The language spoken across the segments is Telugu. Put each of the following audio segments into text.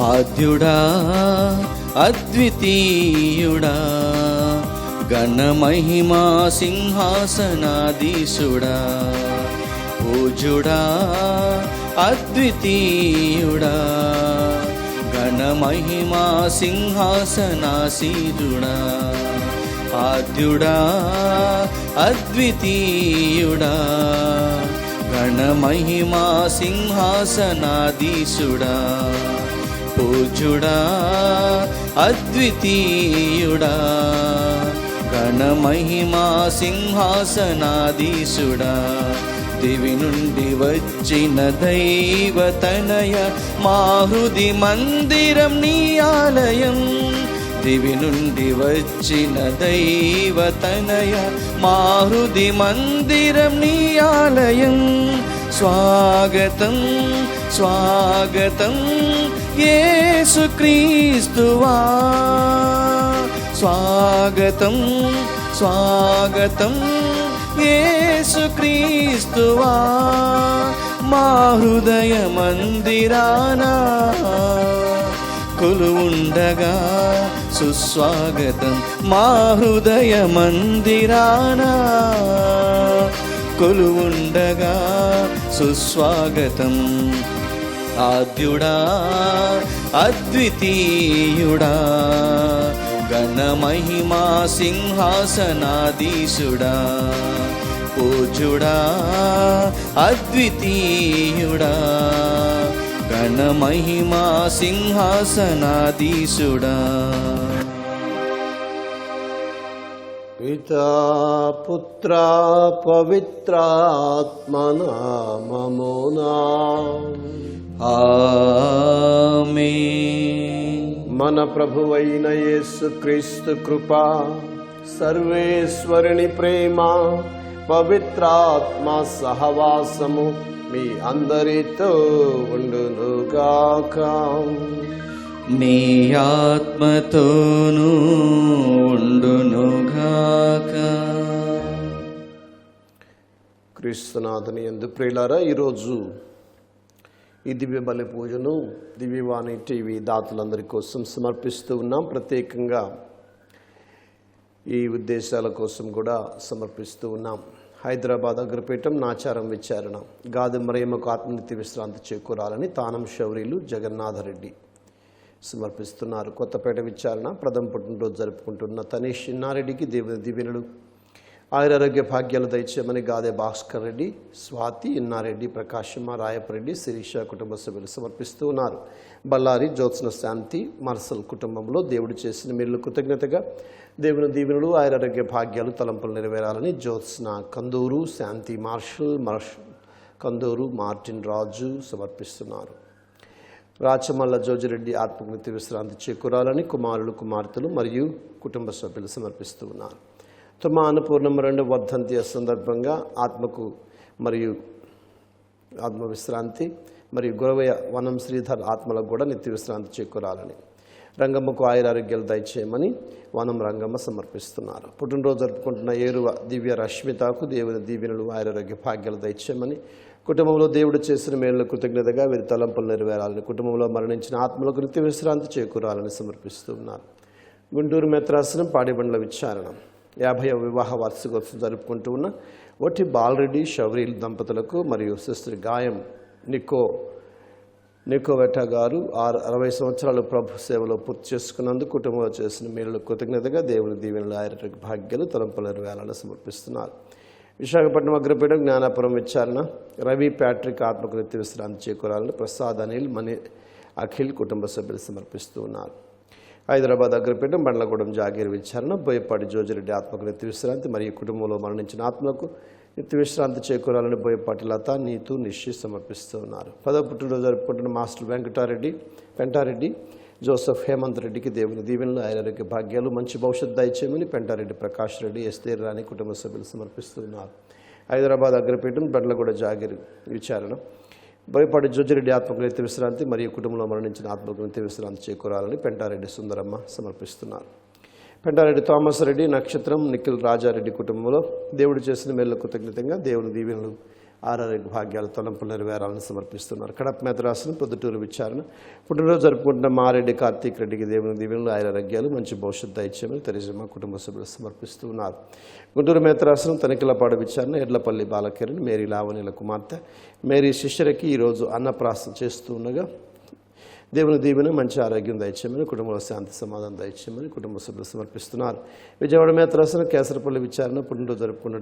ఆద్యుడా అద్వితీయుడా ఘనమహిమా సింహాసనాధీశుడా పూజ్యుడా అద్వితీయుడా ఘనమహిమా సింహాసనాసీనుడా ఆద్యుడా అద్వితీయుడా ఘనమహిమా సింహాసనాధీశుడా పూజ్యుడా అద్వితీయుడా ఘనమహిమా సింహాసనాధీశుడా దివి నుండి వచ్చిన దైవతనయ మా హృది మందిరం నీ ఆలయం దివి నుండి వచ్చిన దైవతనయ మా హృది మందిరం నీ ఆలయం స్వాగతం స్వాగతం యేసుక్రీస్తువా స్వాగతం స్వాగతం యేసుక్రీస్తువా మా హృదయ మందిరానా కొలువుండగా సుస్వాగతం మా హృదయ మందిరానా కొలువుండగా సుస్వాగతం ఆద్యుడా అద్వితీయుడా ఘనమహిమా సింహాసనాధీశుడా పూజ్యుడా అద్వితీయుడా ఘనమహిమా సింహాసనాధీశుడా పితా పుత్ర పవిత్రాత్మనామమునా ఆమేన్. మన ప్రభువైన యేసుక్రీస్తు కృప, సర్వేశ్వరుని ప్రేమ, పవిత్రాత్మ సహవాసము మీ అందరితో ఉండునుగాక. నీ ఆత్మతోనూ ఉండునుగాక. క్రీస్తునాథుని యందు ప్రియులారా, ఈరోజు ఈ దివ్య బలి పూజను దివ్యవాణి టీవీ దాతలందరి కోసం సమర్పిస్తూ ఉన్నాం. ప్రత్యేకంగా ఈ ఉద్దేశాల కోసం కూడా సమర్పిస్తూ ఉన్నాం. హైదరాబాద్ అగ్రపీఠం నాచారం విచారణ గాది మరియమ్మకు ఆత్మనిత్య విశ్రాంతి చేకూరాలని తానం శౌరీలు జగన్నాథరెడ్డి సమర్పిస్తున్నారు. కొత్తపేట విచారణ ప్రథమ పుట్టినరోజు జరుపుకుంటున్న తనీష్ ఇన్నారెడ్డికి దేవుని దీవెనలు ఆయురారోగ్య భాగ్యాలు దయచేయమని గాదే భాస్కర్ రెడ్డి, స్వాతి ఇన్నారెడ్డి, ప్రకాశమ్మ, రాయపరెడ్డి, శిరీష కుటుంబ సభ్యులు సమర్పిస్తూ ఉన్నారు. బళ్ళారి జ్యోత్స్న శాంతి మర్సల్ కుటుంబంలో దేవుడు చేసిన మేలు కృతజ్ఞతగా దేవుని దీవెనలు ఆయురారోగ్య భాగ్యాలు తలంపులు నెరవేరాలని జ్యోత్స్న కందూరు, శాంతి మార్షల్ కందూరు, మార్టిన్ రాజు సమర్పిస్తున్నారు. రాచమల్ల జోజిరెడ్డి ఆత్మనిత్య విశ్రాంతి చేకూరాలని కుమారులు, కుమార్తెలు మరియు కుటుంబ సభ్యులు సమర్పిస్తూ ఉన్నారు. తమ అన్నపూర్ణమ్మ 2వ వర్ధంతి సందర్భంగా ఆత్మకు మరియు ఆత్మ విశ్రాంతి మరియు గురవయ్య వనం శ్రీధర్ ఆత్మలకు కూడా నిత్య విశ్రాంతి చేకూరాలని రంగమ్మకు ఆయురారోగ్యాలు దయచేయమని వనం రంగమ్మ సమర్పిస్తున్నారు. పుట్టినరోజు జరుపుకుంటున్న ఏరువ దివ్య రష్మితకు దేవుని దీవెనలు ఆయురారోగ్య భాగ్యాలు దయచేయమని కుటుంబంలో దేవుడు చేసిన మేళ్ళ కృతజ్ఞతగా వీరి తలంపులు నెరవేరాలని కుటుంబంలో మరణించిన ఆత్మలకు నిత్య విశ్రాంతి చేకూరాలని సమర్పిస్తూ ఉన్నారు. గుంటూరు మెత్రాసనం పాడిబండ్ల విచారణ 50వ వివాహ వార్షికోత్సవం జరుపుకుంటూ ఉన్న ఒట్టి బాలరెడ్డి శౌరీల్ దంపతులకు మరియు సిస్టర్ గాయం నికోవెటా గారు 60 సంవత్సరాలు ప్రభు సేవలో పూర్తి చేసుకున్నందుకు కుటుంబంలో చేసిన మేలు కృతజ్ఞతగా దేవుని దీవెనలు ఆయుర్వేద భాగ్యాలు తలంపులు నెరవేరాలని సమర్పిస్తున్నారు. విశాఖపట్నం అగ్రపీఠం జ్ఞానాపురం విచారణ రవి ప్యాట్రిక్ ఆత్మకు నిత్య విశ్రాంతి చేకూరాలని ప్రసాద్ అనిల్ మణి అఖిల్ కుటుంబ సభ్యులు సమర్పిస్తూ ఉన్నారు. హైదరాబాద్ అగ్రపీఠం బండ్లగూడెం జాగీర్ విచారణ బోయపాటి జోజిరెడ్డి ఆత్మకు నిత్య విశ్రాంతి మరియు కుటుంబంలో మరణించిన ఆత్మలకు నిత్య విశ్రాంతి చేకూరాలని బోయపాటి లత, నీతు, నిశ్చి సమర్పిస్తూ ఉన్నారు. 10వ పుట్టినరోజు జరుపుకుంటున్న మాస్టర్ పెంటారెడ్డి జోసెఫ్ హేమంత్ రెడ్డికి దేవుని దీవెనలు ఆయురారోగ్య భాగ్యాలు మంచి భవిష్యత్తు దయచేయమని పెంటారెడ్డి ప్రకాష్ రెడ్డి, ఎస్తేర్ రాణి కుటుంబ సభ్యులు సమర్పిస్తున్నారు. హైదరాబాద్ అగ్రపీఠం బండ్లగూడ జాగీర్ విచారణ బోయపాటి జోజిరెడ్డి ఆత్మకు నిత్య విశ్రాంతి మరియు కుటుంబంలో మరణించిన ఆత్మకు నిత్య విశ్రాంతి చేకూరాలని పెంటారెడ్డి సుందరమ్మ సమర్పిస్తున్నారు. పెంటారెడ్డి థామస్ రెడ్డి, నక్షత్రం, నిఖిల్ రాజారెడ్డి కుటుంబంలో దేవుడు చేసిన మేలు కృతజ్ఞతంగా దేవుని దీవెనలు ఆరోగ్య భాగ్యాలు తలంపులు నెరవేరాలని సమర్పిస్తున్నారు. కడప మెదరాసును పొద్దుటూరు విచారణ పుట్టినరోజు జరుపుకుంటున్న మారెడ్డి కార్తీక్ రెడ్డికి దేవుని దీవెనలు ఆరోగ్యాలు మంచి భవిష్యత్తు దయచేయమని తెరిజమ్మ కుటుంబ సభ్యులు సమర్పిస్తున్నారు. గుంటూరు మెదరాసును తనిఖీలపాడు విచారణ ఎడ్లపల్లి బాలకిరణ్ మేరీ లావణ్యల కుమార్తె మేరీ శిష్యులకి ఈరోజు అన్నప్రాసం చేస్తూ ఉండగా దేవుని దీవెన మంచి ఆరోగ్యం దయచేయమని కుటుంబంలో శాంతి సమాధానం దయచేయమని కుటుంబ సభ్యులు సమర్పిస్తున్నారు. విజయవాడ మేతరాసన కేసరపల్లి విచారణ పుట్టినరోజు జరుపుకున్న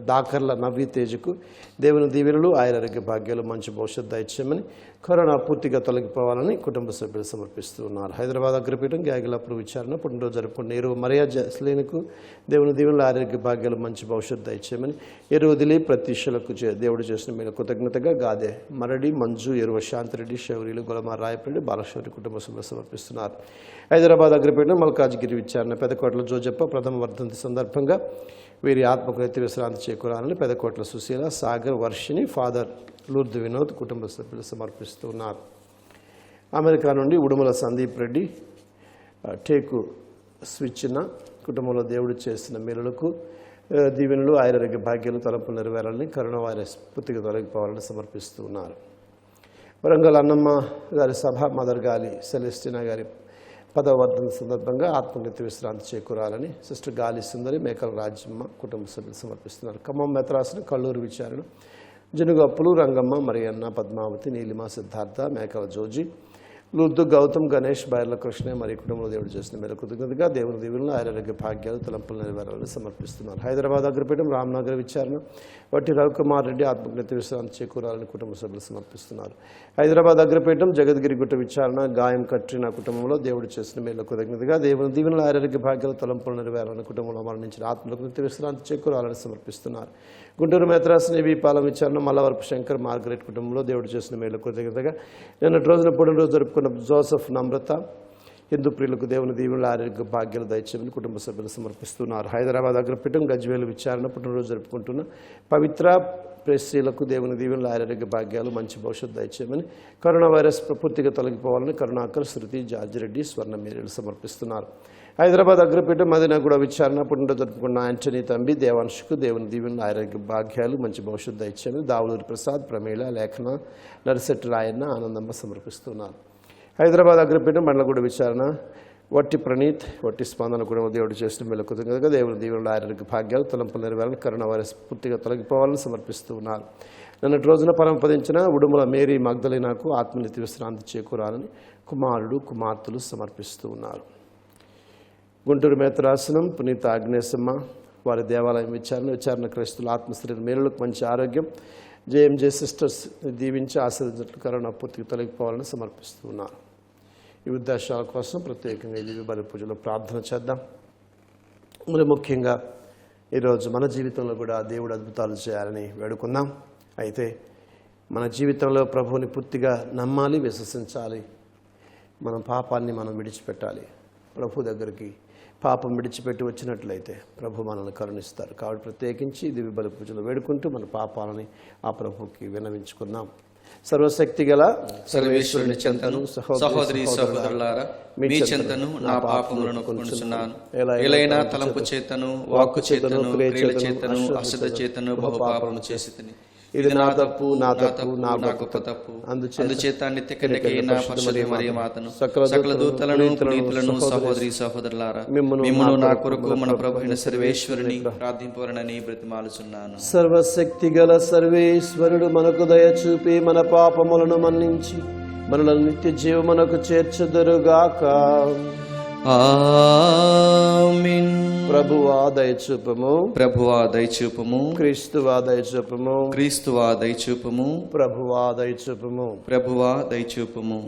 డాకర్ల నవ్వి తేజకు దేవుని దీవెనలు ఆరోగ్య భాగ్యాలు మంచి భవిష్యత్తు దయచేయమని కరోనా పూర్తిగా తొలగిపోవాలని కుటుంబ సభ్యులు సమర్పిస్తూ ఉన్నారు. హైదరాబాద్ అగ్రపీఠం గ్యాగిలాపురం విచారణ పుట్టినరోజు జరుపుకున్న ఎరువు మరియా జస్లీన్కు దేవుని దీవెనలు ఆరోగ్య భాగ్యాలు మంచి భవిష్యత్తు దయచేయమని ఎరువు దిలీప్ ప్రతీక్షలకు దేవుడు చేసిన మీద కృతజ్ఞతగా గాదే మరడి మంజు ఎరువ శాంతిరెడ్డి శౌరీలు గొలమ రాయపరెడ్డి బాలశౌరి కుటుంబ సభ్యులు సమర్పిస్తున్నారు. హైదరాబాద్ అగ్రపీఠం మల్కాజ్గిరి విచారణ పెదకోట్ల జోజప్ప ప్రథమ వర్ధంతి సందర్భంగా వీరి ఆత్మకు నిత్య విశ్రాంతి చేకూరాలని పెదకోట్ల సుశీల సాగర్ వర్షిని ఫాదర్ లూర్దు వినోద్ కుటుంబ సభ్యులు సమర్పిస్తున్నారు. అమెరికా నుండి ఉడుమల సందీప్ రెడ్డి టేకు స్విచ్చిన కుటుంబంలో దేవుడు చేసిన మేలులకు దీవెనలు ఆరోగ్య భాగ్యాలు తలంపులు నెరవేరాలని కరోనా వైరస్ పూర్తిగా తొలగిపోవాలని సమర్పిస్తున్నారు. వరంగల్ అన్నమ్మ గారి సభ మదర్ గాలి సెలెస్టినా గారి 10వ వర్ధంతి సందర్భంగా ఆత్మనిత్య విశ్రాంతి చేకూరాలని సిస్టర్ గాలి సుందరి మేకల రాజ్యమ్మ కుటుంబ సభ్యులు సమర్పిస్తున్నారు. ఖమ్మం మెత్రాసును కల్లూరు విచారణ జనుగప్పులు రంగమ్మ మరియన్న పద్మావతి నీలిమ సిద్ధార్థ మేకల జోజి లూర్దు గౌతమ్ గణేష్ బైర్ల కృష్ణ మరియు కుటుంబంలో దేవుడు చేసిన మేర కృతజ్ఞతగా దేవుని దీవులను ఆరోగ్య భాగ్యాలు తలంపులు నెరవేరాలని సమర్పిస్తున్నారు. హైదరాబాద్ అగ్రపీఠం రామ్నగర్ విచారణ వట్టి రవికుమార్ రెడ్డి ఆత్మజ్ఞత విశ్రాంతి చేకూరాలని కుటుంబ సభ్యులు సమర్పిస్తున్నారు. హైదరాబాద్ అగ్రపీఠం జగద్గిరి గుట్ట విచారణ గాయం కట్టిన కుటుంబంలో దేవుడు చేసిన మేర కృతజ్ఞతగా దేవుని దీవులను ఆరోగ్య భాగ్యాలు తలంపులు నెరవేరాలని కుటుంబంలో మరణించిన ఆత్మలకు నిత్య విశ్రాంతి చేకూరాలని సమర్పిస్తున్నారు. గుంటూరు మేత్రాసన వీపాలెం విచారణ మల్లవరపు శంకర్ మార్గరెట్ కుటుంబంలో దేవుడు చేసిన మేలు కృతజ్ఞతగా నిన్నటి రోజున పుట్టినరోజు జరుపుకున్న జోసఫ్ నమ్రత హిందూ ప్రియులకు దేవుని దీవెనలు ఆరోగ్య భాగ్యాలు దయచేయమని కుటుంబ సభ్యులు సమర్పిస్తున్నారు. హైదరాబాద్ అగ్రపీఠం గజ్వేలు విచారణ పుట్టినరోజు జరుపుకుంటున్న పవిత్ర ప్రెస్సీలకు దేవుని దీవెనలు ఆరోగ్య భాగ్యాలు మంచి భవిష్యత్తు దయచేయమని కరోనా వైరస్ పూర్తిగా తొలగిపోవాలని కరుణాకర్ శృతి జార్జిరెడ్డి స్వర్ణ మేరీలు సమర్పిస్తున్నారు. హైదరాబాద్ అగ్రపీఠం మదీనాగూడ విచారణ పుట్టినరోజు జరుపుకున్న యాంటనీ తంబి దేవాంశుకు దేవుని దీవెనలు ఆరోగ్య భాగ్యాలు మంచి భవిష్యత్తు దయచేయమని దావులూరి ప్రసాద్ ప్రమీళ లేఖన నరిశెట్టి రాయన్న ఆనందమ్మ సమర్పిస్తున్నారు. హైదరాబాద్ అగ్రపీఠం బండ్లగూడ విచారణ వట్టి ప్రణీత్ వట్టి స్పందన కూడా దేవుడు చేసిన మేలు కృతజ్ఞతగా దేవుని దీవెనలు ఆరోగ్య భాగ్యాలు తలంపులు నెరవేరాలని కరోనా వైరస్ పూర్తిగా తొలగిపోవాలని సమర్పిస్తూ ఉన్నారు. నిన్నటి రోజున పరమపదించిన ఉడుమల మేరీ మగ్దలీనాకు ఆత్మనిత్య విశ్రాంతి చేకూరాలని కుమారుడు కుమార్తెలు సమర్పిస్తూ ఉన్నారు. గుంటూరు మేతరాసనం పునీత ఆగ్నేశమ్మ వారి దేవాలయం విచారణ క్రైస్తుల ఆత్మశరీర మేలులకు మంచి ఆరోగ్యం జేఎంజే సిస్టర్స్ దీవించి ఆశీర్వదించినట్లు కరోనా పూర్తిగా తొలగిపోవాలని సమర్పిస్తూ ఉన్నారు. ఈ ఉద్దేశాల కోసం ప్రత్యేకంగా ఈ బలి పూజలో ప్రార్థన చేద్దాం. మరి ముఖ్యంగా ఈరోజు మన జీవితంలో కూడా దేవుడు అద్భుతాలు చేయాలని వేడుకుందాం. అయితే మన జీవితంలో ప్రభువుని పూర్తిగా నమ్మాలి, విశ్వసించాలి. మన పాపాన్ని మనం విడిచిపెట్టాలి. ప్రభు దగ్గరికి పాపం విడిచిపెట్టి వచ్చినట్లయితే ప్రభు మనల్ని కరుణిస్తారు. కాబట్టి ప్రత్యేకించి దివ్య బలి పూజలు వేడుకుంటూ మన పాపాలని ఆ ప్రభుకి విన్నవించుకుందాం. సర్వశక్తి గల సర్వేశ్వరుని చెంతను సహోదరి సహోదరులారా మీ చెంతను నా పాపములను కొనుచున్నాను. ఎలైనా తలంపు చేతను వాక్కు చేతను క్రియల చేతను అశ్రద్ధ చేతను బహు పాపము చేసితిని. ఇది నా తప్పు నా గొప్ప తప్పు. అందుచేత నిత్య కన్యకైన పరిశుద్ధ మరియ మాతను సకల దూతలను పునీతులను సహోదరి సహోదరులారా మిమ్మును నా కొరకు మన ప్రభువైన సర్వేశ్వరుని ప్రార్థింపవలనని బ్రతిమాలుచున్నాను. సర్వశక్తి గల సర్వేశ్వరుడు మనకు దయ చూపి మన పాపములను మన్నించి మనలను నిత్య జీవమునకు చేర్చుదురుగాక. ఆమేన్. ప్రభువా దయచూపము, ప్రభువా దయచూపము. క్రీస్తువా దయచూపము, క్రీస్తువా దయచూపము. ప్రభువా దయచూపము, ప్రభువా దయచూపము.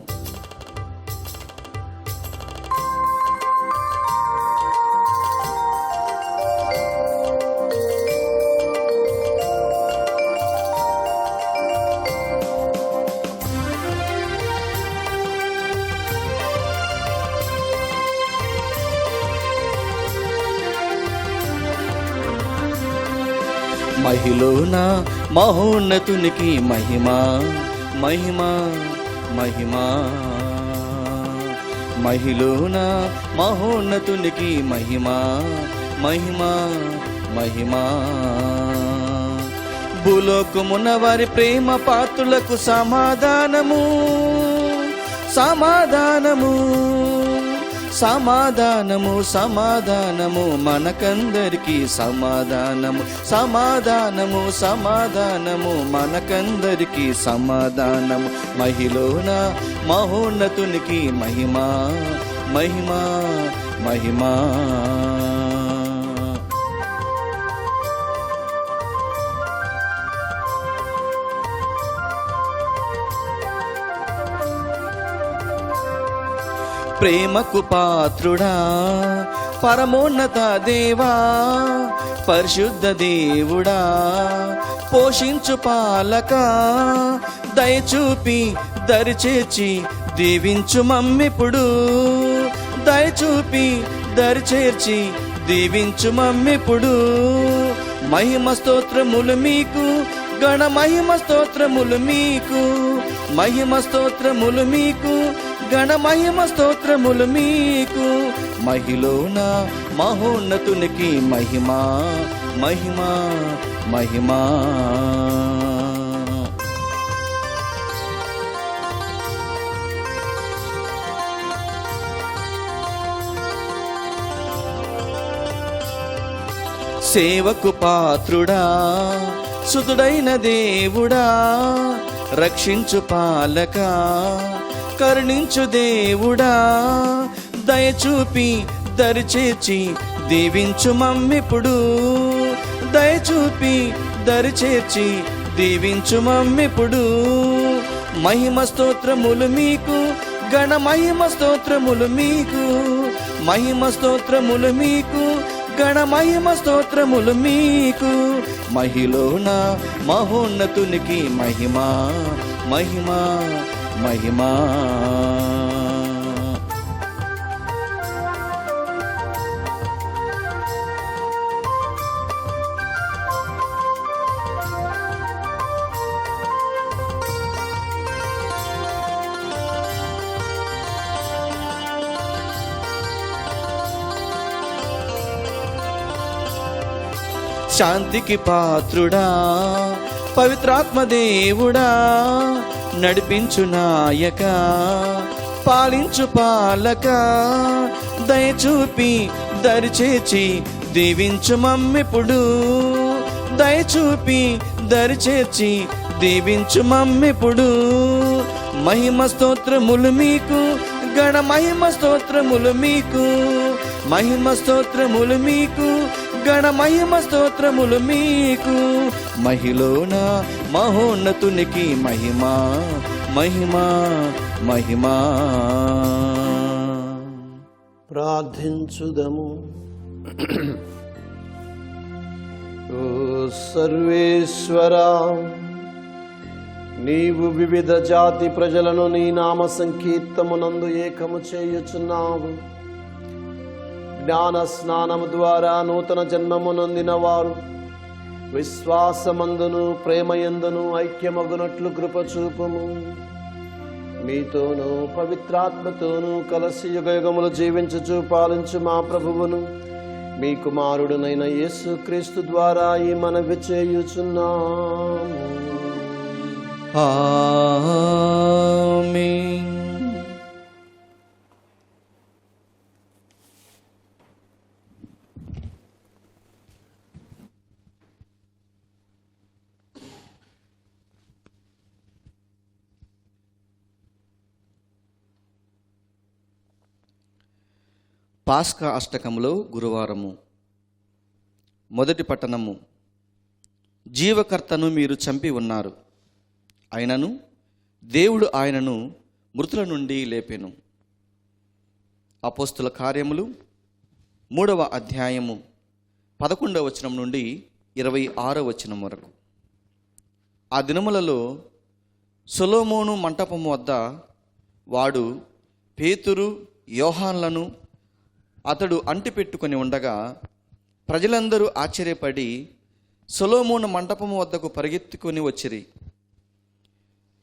మహిళన మహోన్నతునికి మహిమా మహిమా మహిమా. మహిళన మహోన్నతునికి మహిమా మహిమా మహిమా. భూలోకమున వారి ప్రేమ పాత్రులకు సమాధానము, సమాధానము, సమాధానము, సమాధానము, మనకందరికి సమాధానము, సమాధానము, సమాధానము, మనకందరికి సమాధానము. మహిలోన మహోన్నతునికి మహిమా, మహిమా, మహిమా. ప్రేమకు పాత్రుడా పరమోన్నత దేవా, పరిశుద్ధ దేవుడా, పోషించు పాలక, దయచూపి దరిచేర్చి దీవించు మమ్మిప్పుడు, దయచూపి దరిచేర్చి దీవించు మమ్మిప్పుడు. మహిమ స్తోత్రములు మీకు, గణ మహిమ స్తోత్రములు మీకు, మహిమ స్తోత్రములు మీకు, గణ మహిమ స్తోత్రములు మీకు. మహిలోన మహోన్నతునికి మహిమా, మహిమా, మహిమా. సేవకు పాత్రుడా సుతుడైన దేవుడా, రక్షించు పాలక, కరుణించు దేవుడా, దయచూపి దరిచేర్చి దీవించు మమ్మిప్పుడు, దయచూపి దరిచేర్చి దీవించు మమ్మిప్పుడు. మహిమ స్తోత్రములు మీకు, గణ మహిమ స్తోత్రములు మీకు, మహిమ స్తోత్రములు మీకు, గణ మహిమ స్తోత్రములు మీకు. మహిలోన మహోన్నతునికి మహిమా, మహిమా, మహిమా. శాంతికి పాత్రుడా పవిత్రాత్మ దేవుడా, నడిపించు నాయక, పాలించు పాలక, దయచూపి దరిచేర్చి దీవించు మమ్మిప్పుడు, దయచూపి దరిచేర్చి దీవించు మమ్మిప్పుడు. మహిమ స్తోత్రములు మీకు, గణ మహిమ స్తోత్రములు మీకు, మహిమ స్తోత్రములు మీకు, గణ మహిమ స్తోత్రములు మీకు. మహిలోన మహోన్నతునికి మహిమా, మహిమా, మహిమా. ప్రార్థించుదము. ఓ సర్వేశ్వరా, నీవు వివిధ జాతి ప్రజలను నీ నామ సంకీర్తమునందు ఏకము చేయుచున్నావు. జ్ఞాన స్నానము ద్వారా నూతన జన్మమునందిన వారు విశ్వాసమందును ప్రేమయందును ఐక్యమగునట్లు కృపచూపము. మీతోనూ పవిత్రాత్మతోనూ కలసి యుగయుగములు జీవించుచు పాలించు మా ప్రభువును మీ కుమారుడునైన యేసుక్రీస్తు ద్వారా ఈ మనవి చేయుచున్నాము. ఆమేన్. పాస్కా అష్టకములో గురువారము. మొదటి పట్టణము. జీవకర్తను మీరు చంపి ఉన్నారు, అయినను దేవుడు ఆయనను మృతుల నుండి లేపెను. అపోస్తుల కార్యములు 3వ అధ్యాయము 11వ వచనం నుండి 26వ వచనం వరకు. ఆ దినములలో సొలొమోను మంటపము వద్ద వాడు పేతురు యోహాన్లను అతడు అంటిపెట్టుకొని ఉండగా ప్రజలందరూ ఆశ్చర్యపడి సొలొమోను మంటపము వద్దకు పరిగెత్తుకొని వచ్చిరి.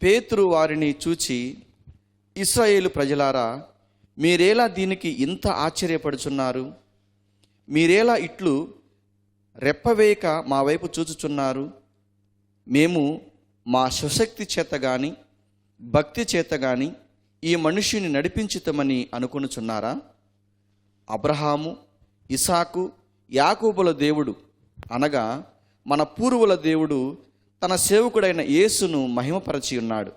పేతురు వారిని చూచి, ఇశ్రాయేలు ప్రజలారా, మీరేలా దీనికి ఇంత ఆశ్చర్యపడుచున్నారు? మీరేలా ఇట్లు రెప్పవేయక మా వైపు చూచుచున్నారు? మేము మా స్వశక్తి చేత గాని భక్తి చేత గాని ఈ మనుష్యుని నడిపించుతామని అనుకొనుచున్నారా? అబ్రహాము, ఇసాకు, యాకోబుల దేవుడు అనగా మన పూర్వుల దేవుడు తన సేవకుడైన యేసును మహిమపరచి ఉన్నాడు.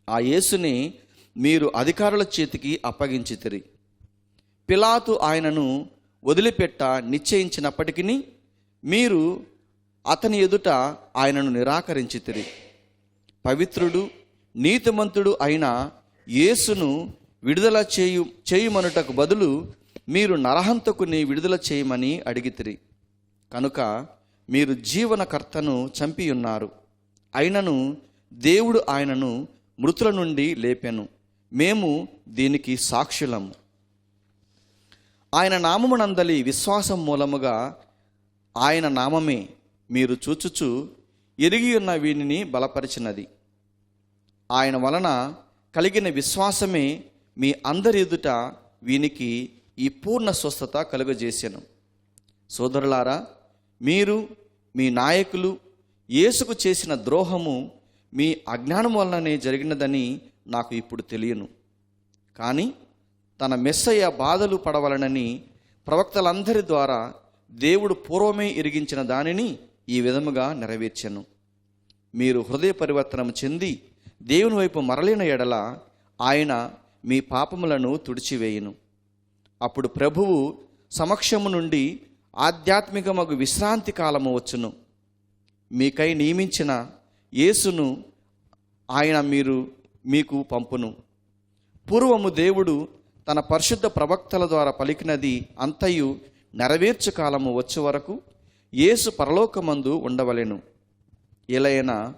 ఆ యేసుని మీరు అధికారుల చేతికి అప్పగించితిరి. పిలాతు ఆయనను వదిలిపెట్ట నిశ్చయించినప్పటికీ మీరు అతని ఎదుట ఆయనను నిరాకరించితిరి. పవిత్రుడు, నీతిమంతుడు అయిన యేసును విడుదల చేయుమనుటకు బదులు మీరు నరహంతకుని విడుదల చేయమని అడిగితిరి. కనుక మీరు జీవనకర్తను చంపియున్నారు. అయినను దేవుడు ఆయనను మృతుల నుండి లేపెను. మేము దీనికి సాక్షులము. ఆయన నామమునందలి విశ్వాసం మూలముగా ఆయన నామమే మీరు చూచుచు ఎరిగి ఉన్న వీనిని బలపరిచినది. ఆయన వలన కలిగిన విశ్వాసమే మీ అందరి ఎదుట వీనికి ఈ పూర్ణ స్వస్థత కలుగజేసెను. సోదరులారా, మీరు మీ నాయకులు యేసుకు చేసిన ద్రోహము మీ అజ్ఞానం వలననే జరిగినదని నాకు ఇప్పుడు తెలియను. కానీ తన మెస్సయ్య బాధలు పడవలనని ప్రవక్తలందరి ద్వారా దేవుడు పూర్వమే ఎరిగించిన దానిని ఈ విధముగా నెరవేర్చెను. మీరు హృదయ పరివర్తనం చెంది దేవుని వైపు మరలిన ఎడల ఆయన మీ పాపములను తుడిచివేయును. అప్పుడు ప్రభువు సమక్షము నుండి ఆధ్యాత్మికమగు విశ్రాంతి కాలము వచ్చును. మీకై నియమించిన యేసును ఆయన మీకు పంపును. పూర్వము దేవుడు తన పరిశుద్ధ ప్రవక్తల ద్వారా పలికినది అంతయు నెరవేర్చు కాలము వచ్చే వరకు యేసు పరలోకమందు ఉండవలెను. ఎలైనా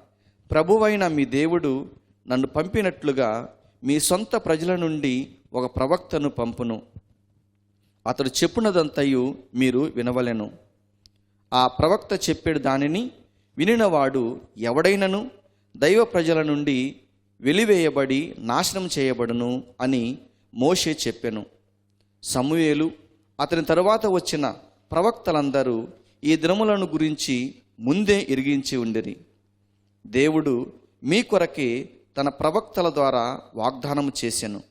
ప్రభువైన మీ దేవుడు నన్ను పంపినట్లుగా మీ సొంత ప్రజల నుండి ఒక ప్రవక్తను పంపును. అతడు చెప్పినదంతయు మీరు వినవలెను. ఆ ప్రవక్త చెప్పేడు దానిని వినినవాడు ఎవడైనను దైవ ప్రజల నుండి వెలివేయబడి నాశనం చేయబడును అని మోషే చెప్పెను. సమూయేలు అతని తరువాత వచ్చిన ప్రవక్తలందరూ ఈ దినములను గురించి ముందే ఎరిగించి ఉండిరి. దేవుడు మీ కొరకే తన ప్రవక్తల ద్వారా వాగ్దానం చేసెను.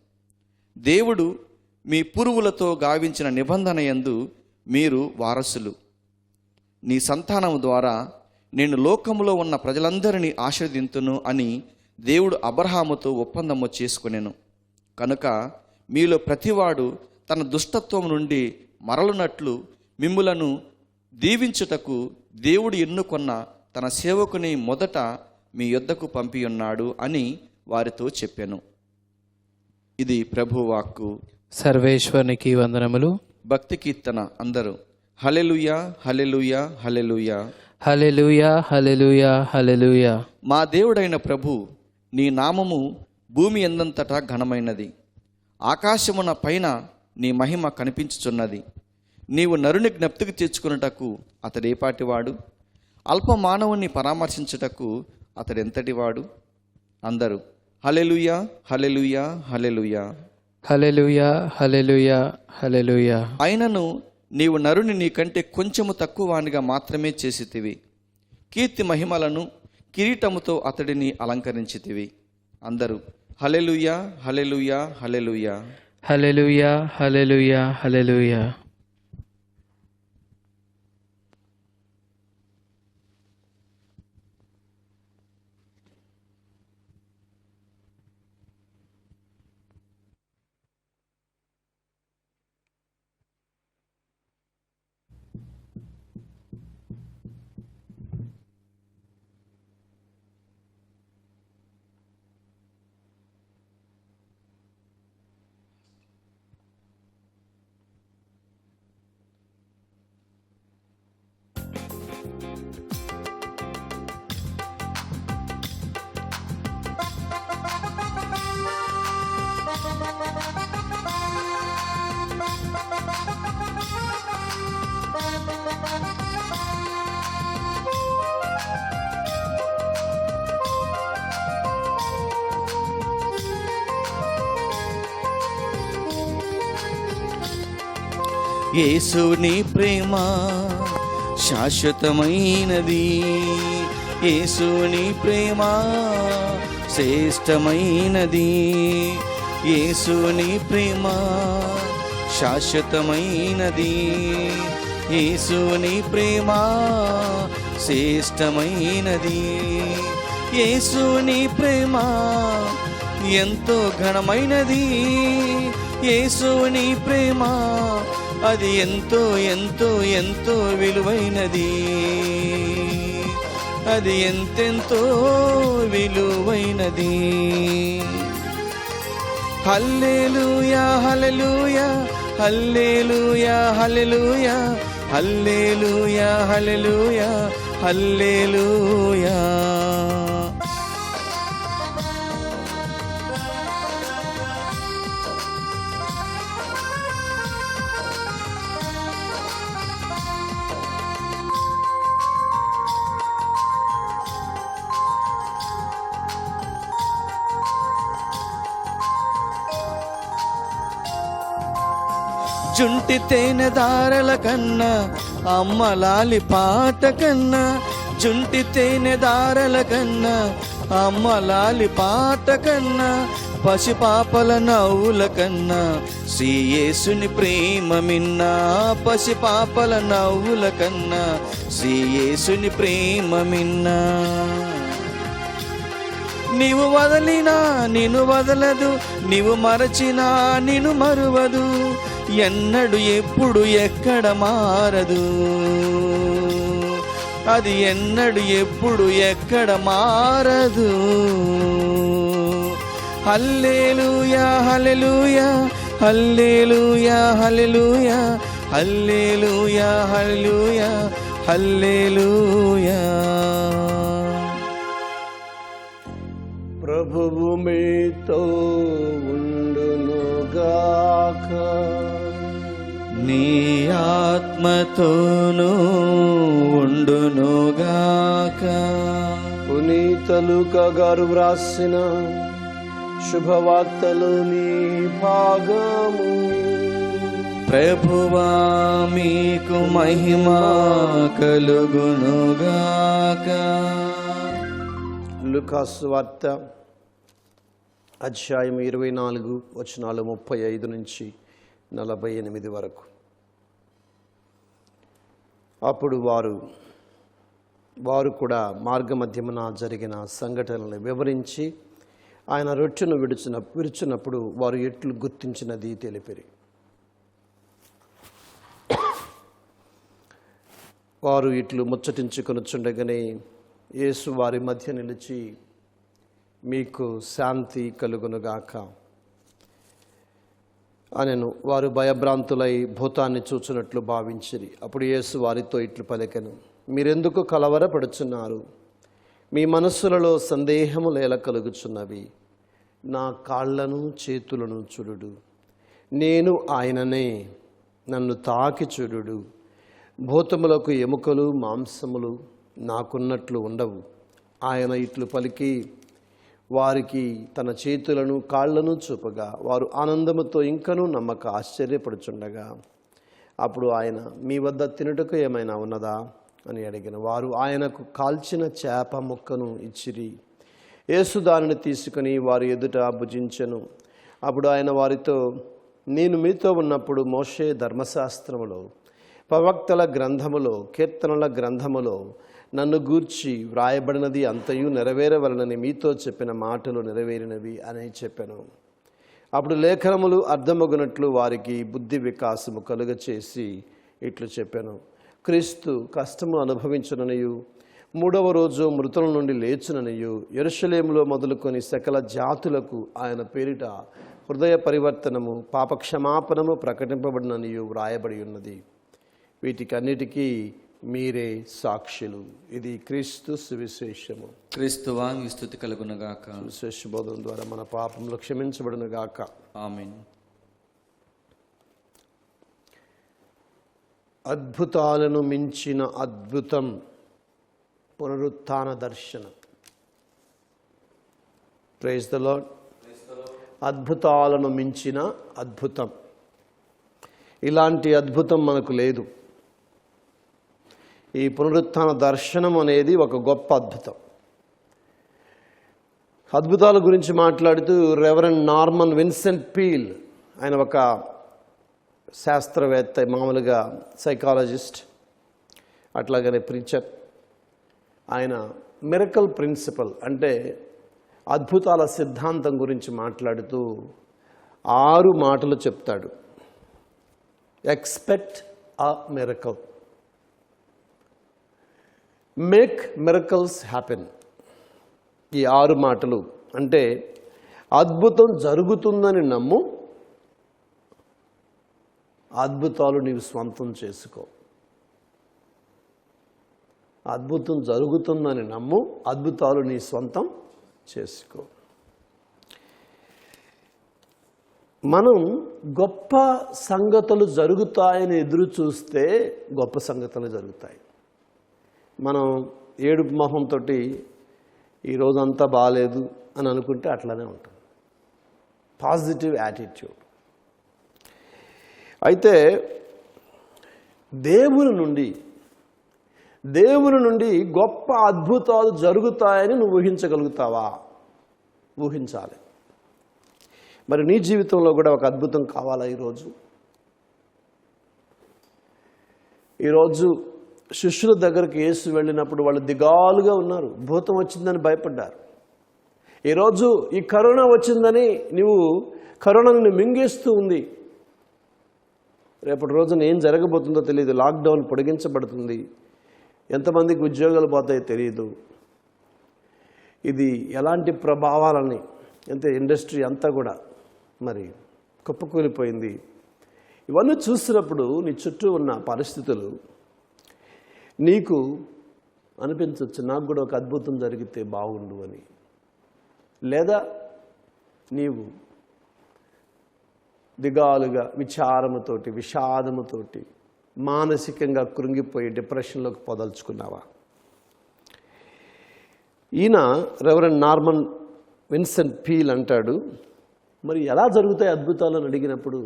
దేవుడు మీ పూర్వులతో గావించిన నిబంధన యందు మీరు వారసులు. నీ సంతానము ద్వారా నేను లోకములో ఉన్న ప్రజలందరినీ ఆశీర్వదింతును అని దేవుడు అబ్రహాముతో ఒప్పందము చేసుకొనెను. కనుక మీలో ప్రతివాడు తన దుష్టత్వం నుండి మరలునట్లు మిమ్ములను దీవించుటకు దేవుడు ఎన్నుకొన్న తన సేవకుని మొదట మీ యొద్దకు పంపియున్నాడు అని వారితో చెప్పెను. ఇది ప్రభువాక్కు. సర్వేశ్వరునికి వందనములు. భక్తి కీర్తన అందరూ హల్లెలూయా హల్లెలూయా హల్లెలూయా హల్లెలూయా హల్లెలూయా హల్లెలూయా. మా దేవుడైన ప్రభు, నీ నామము భూమి ఎందంతటా ఘనమైనది. ఆకాశమున పైన నీ మహిమ కనిపించుచున్నది. నీవు నరుని జ్ఞప్తికి తెచ్చుకున్నటకు అతడేపాటివాడు? అల్ప మానవుని పరామర్శించుటకు అతడెంతటివాడు? అందరూ హల్లెలూయా హల్లెలూయా హల్లెలూయా హల్లెలూయా హల్లెలూయా హల్లెలూయా. అయినను నీవు నరుని నీకంటే కొంచెము తక్కువ వానిగా మాత్రమే చేసితివి. కీర్తి మహిమలను కిరీటముతో అతడిని అలంకరించితివి. అందరూ హల్లెలూయా హల్లెలూయా హల్లెలూయా హల్లెలూయా హల్లెలూయా హల్లెలూయా. యేసుని ప్రేమ శాశ్వతమైనది, యేసుని ప్రేమ శ్రేష్టమైనది, యేసుని ప్రేమ శాశ్వతమైనది, యేసుని ప్రేమ శ్రేష్టమైనది, యేసుని ప్రేమ ఎంతో ఘనమైనది, యేసుని ప్రేమ అది ఎంతో ఎంతో ఎంతో విలువైనది, అది ఎంతెంతో విలువైనది. హల్లెలూయా హల్లెలూయా హల్లెలూయా హల్లెలూయా హల్లెలూయా హల్లెలూయా హల్లెలూయా. జుంటి తేనె దారల కన్నా అమ్మలాలి పాట కన్నా, జుంటి తేనె దారల కన్నా అమ్మలాలి పాట కన్నా, పసిపాపల నవ్వుల కన్నా శ్రీ యేసుని ప్రేమ మిన్నా, పసిపాపల నవ్వుల కన్నా శ్రీ యేసుని ప్రేమ మిన్నా. నీవు వదలినా నిన్ను వదలదు, నీవు మరచినా నిన్ను మరువదు, ఎన్నడు ఎప్పుడు ఎక్కడ మారదు, అది ఎన్నడు ఎప్పుడు ఎక్కడ మారదు. హల్లెలూయా హల్లెలూయా హల్లెలూయా హల్లెలూయా హల్లెలూయా హల్లెలూయా హల్లెలూయా. ప్రభువు మీతో ఉండునుగాక, నీ ఆత్మతోనూ ఉండునుగాక. పునీత లూకా గారు వ్రాసిన శుభవార్తలోని భాగము. ప్రభువా మీకు మహిమ కలుగునుగాక. లూకా సువార్త అధ్యాయం 24 వచనాలు 35 నుంచి 48 వరకు. అప్పుడు వారు కూడా మార్గమధ్యమున జరిగిన సంఘటనలను వివరించి ఆయన రొట్టెను విరుచున్నప్పుడు వారు ఎట్లు గుర్తించినది తెలిపిరి. వారు ఇట్లు ముచ్చటించుకొనుచుండగానే యేసు వారి మధ్య నిలిచి, మీకు శాంతి కలుగునుగాక అనెను. వారు భయభ్రాంతులై భూతాన్ని చూచున్నట్లు భావించిరి. అప్పుడు యేసు వారితో ఇట్లు పలికెను, మీరెందుకు కలవరపడుచున్నారు? మీ మనస్సులలో సందేహములు ఎలా కలుగుచున్నవి? నా కాళ్లను చేతులను చూడుడు, నేను ఆయననే, నన్ను తాకి చూడుడు. భూతములకు ఎముకలు మాంసములు నాకున్నట్లు ఉండవు. ఆయన ఇట్లు పలికి వారికి తన చేతులను కాళ్లను చూపగా వారు ఆనందముతో ఇంకనూ నమ్మక ఆశ్చర్యపడుచుండగా, అప్పుడు ఆయన, మీ వద్ద తినుటకు ఏమైనా ఉన్నదా అని అడిగిన. వారు ఆయనకు కాల్చిన చేప ముక్కను ఇచ్చిరి. యేసు దానిని తీసుకుని వారి ఎదుట భుజించెను. అప్పుడు ఆయన వారితో, నేను మీతో ఉన్నప్పుడు మోషే ధర్మశాస్త్రములో, ప్రవక్తల గ్రంథములో, కీర్తనల గ్రంథములో నన్ను గూర్చి వ్రాయబడినది అంతయు నెరవేరవలనని మీతో చెప్పిన మాటలు నెరవేరినవి అని చెప్పాను. అప్పుడు లేఖనములు అర్థమగునట్లు వారికి బుద్ధి వికాసము కలుగచేసి ఇట్లు చెప్పాను, క్రీస్తు కష్టము అనుభవించుననియు మూడవ రోజు మృతుల నుండి లేచుననియు యెరూషలేములో మొదలుకొని సకల జాతులకు ఆయన పేరిట హృదయ పరివర్తనము పాపక్షమాపణము ప్రకటింపబడిననియు వ్రాయబడి ఉన్నది. వీటికన్నిటికీ మీరే సాక్షులు. ఇది క్రీస్తు సువిశేషము. క్రీస్తువా మీ స్తుతి కలుగునుగాక. సువిశేష బోధన ద్వారా మన పాపములు క్షమించబడునుగాక. ఆమేన్. అద్భుతాలను మించిన అద్భుతం పునరుత్థాన దర్శనం. Praise the Lord. అద్భుతాలను మించిన అద్భుతం. ఇలాంటి అద్భుతం మనకు లేదు. ఈ పునరుత్థాన దర్శనం అనేది ఒక గొప్ప అద్భుతం. అద్భుతాల గురించి మాట్లాడుతూ రెవరెండ్ నార్మన్ విన్సెంట్ పీల్, ఆయన ఒక శాస్త్రవేత్త, మామూలుగా సైకాలజిస్ట్, అట్లాగనే ప్రీచర్. ఆయన మిరకల్ ప్రిన్సిపల్ అంటే అద్భుతాల సిద్ధాంతం గురించి మాట్లాడుతూ 6 మాటలు చెప్తాడు. Expect a miracle, make miracles happen. ఈ 6 మాటలు అంటే అద్భుతం జరుగుతుందని నమ్ము, అద్భుతాలు నీవు స్వంతం చేసుకో. అద్భుతం జరుగుతుందని నమ్ము, అద్భుతాలు నీ స్వంతం చేసుకో. మనం గొప్ప సంగతులు జరుగుతాయని ఎదురు చూస్తే గొప్ప సంగతులు జరుగుతాయి. మనం ఏడుపు మొహంతో ఈ రోజంతా బాగాలేదు అని అనుకుంటే అట్లానే ఉంటుంది. Positive attitude. అయితే దేవుని నుండి గొప్ప అద్భుతాలు జరుగుతాయని నువ్వు ఊహించగలుగుతావా? ఊహించాలి. మరి నీ జీవితంలో కూడా ఒక అద్భుతం కావాలా? ఈరోజు శిష్యుల దగ్గరికి యేసు వెళ్ళినప్పుడు వాళ్ళు దిగాలుగా ఉన్నారు, భూతం వచ్చిందని భయపడ్డారు. ఈరోజు ఈ కరోనా వచ్చిందని కరోనాను మింగేస్తూ ఉంది. రేపటి రోజున ఏం జరగబోతుందో తెలియదు. లాక్డౌన్ పొడిగించబడుతుంది, ఎంతమందికి ఉద్యోగాలు పోతాయో తెలియదు. ఇది ఎలాంటి ప్రభావాలని, ఇండస్ట్రీ అంతా కూడా మరి కుప్పకూలిపోయింది. ఇవన్నీ చూసినప్పుడు నీ చుట్టూ ఉన్న పరిస్థితులు నీకు అనిపించవచ్చు, నాకు కూడా ఒక అద్భుతం జరిగితే బాగుండు అని. లేదా నీవు దిగాలుగా విచారముతోటి, విషాదముతోటి, మానసికంగా కృంగిపోయి డిప్రెషన్లోకి పొదల్చుకున్నావా? ఈయన రెవరెండ్ నార్మన్ విన్సెంట్ పీల్ అంటాడు, మరి ఎలా జరుగుతాయి అద్భుతాలు అని అడిగినప్పుడు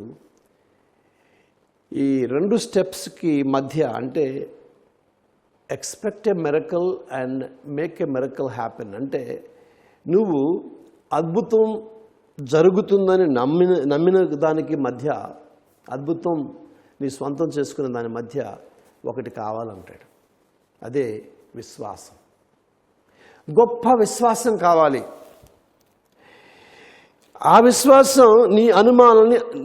ఈ 2 స్టెప్స్కి మధ్య, అంటే expect a miracle and make a miracle happen, అంటే నువ్వు అద్భుతం జరుగుతుందని నమ్మిన దానికి మధ్య, అద్భుతం నీ స్వంతం చేసుకునే దాని మధ్య ఒకటి కావాలంటాడు. అదే విశ్వాసం. గొప్ప విశ్వాసం కావాలి. ఆ విశ్వాసం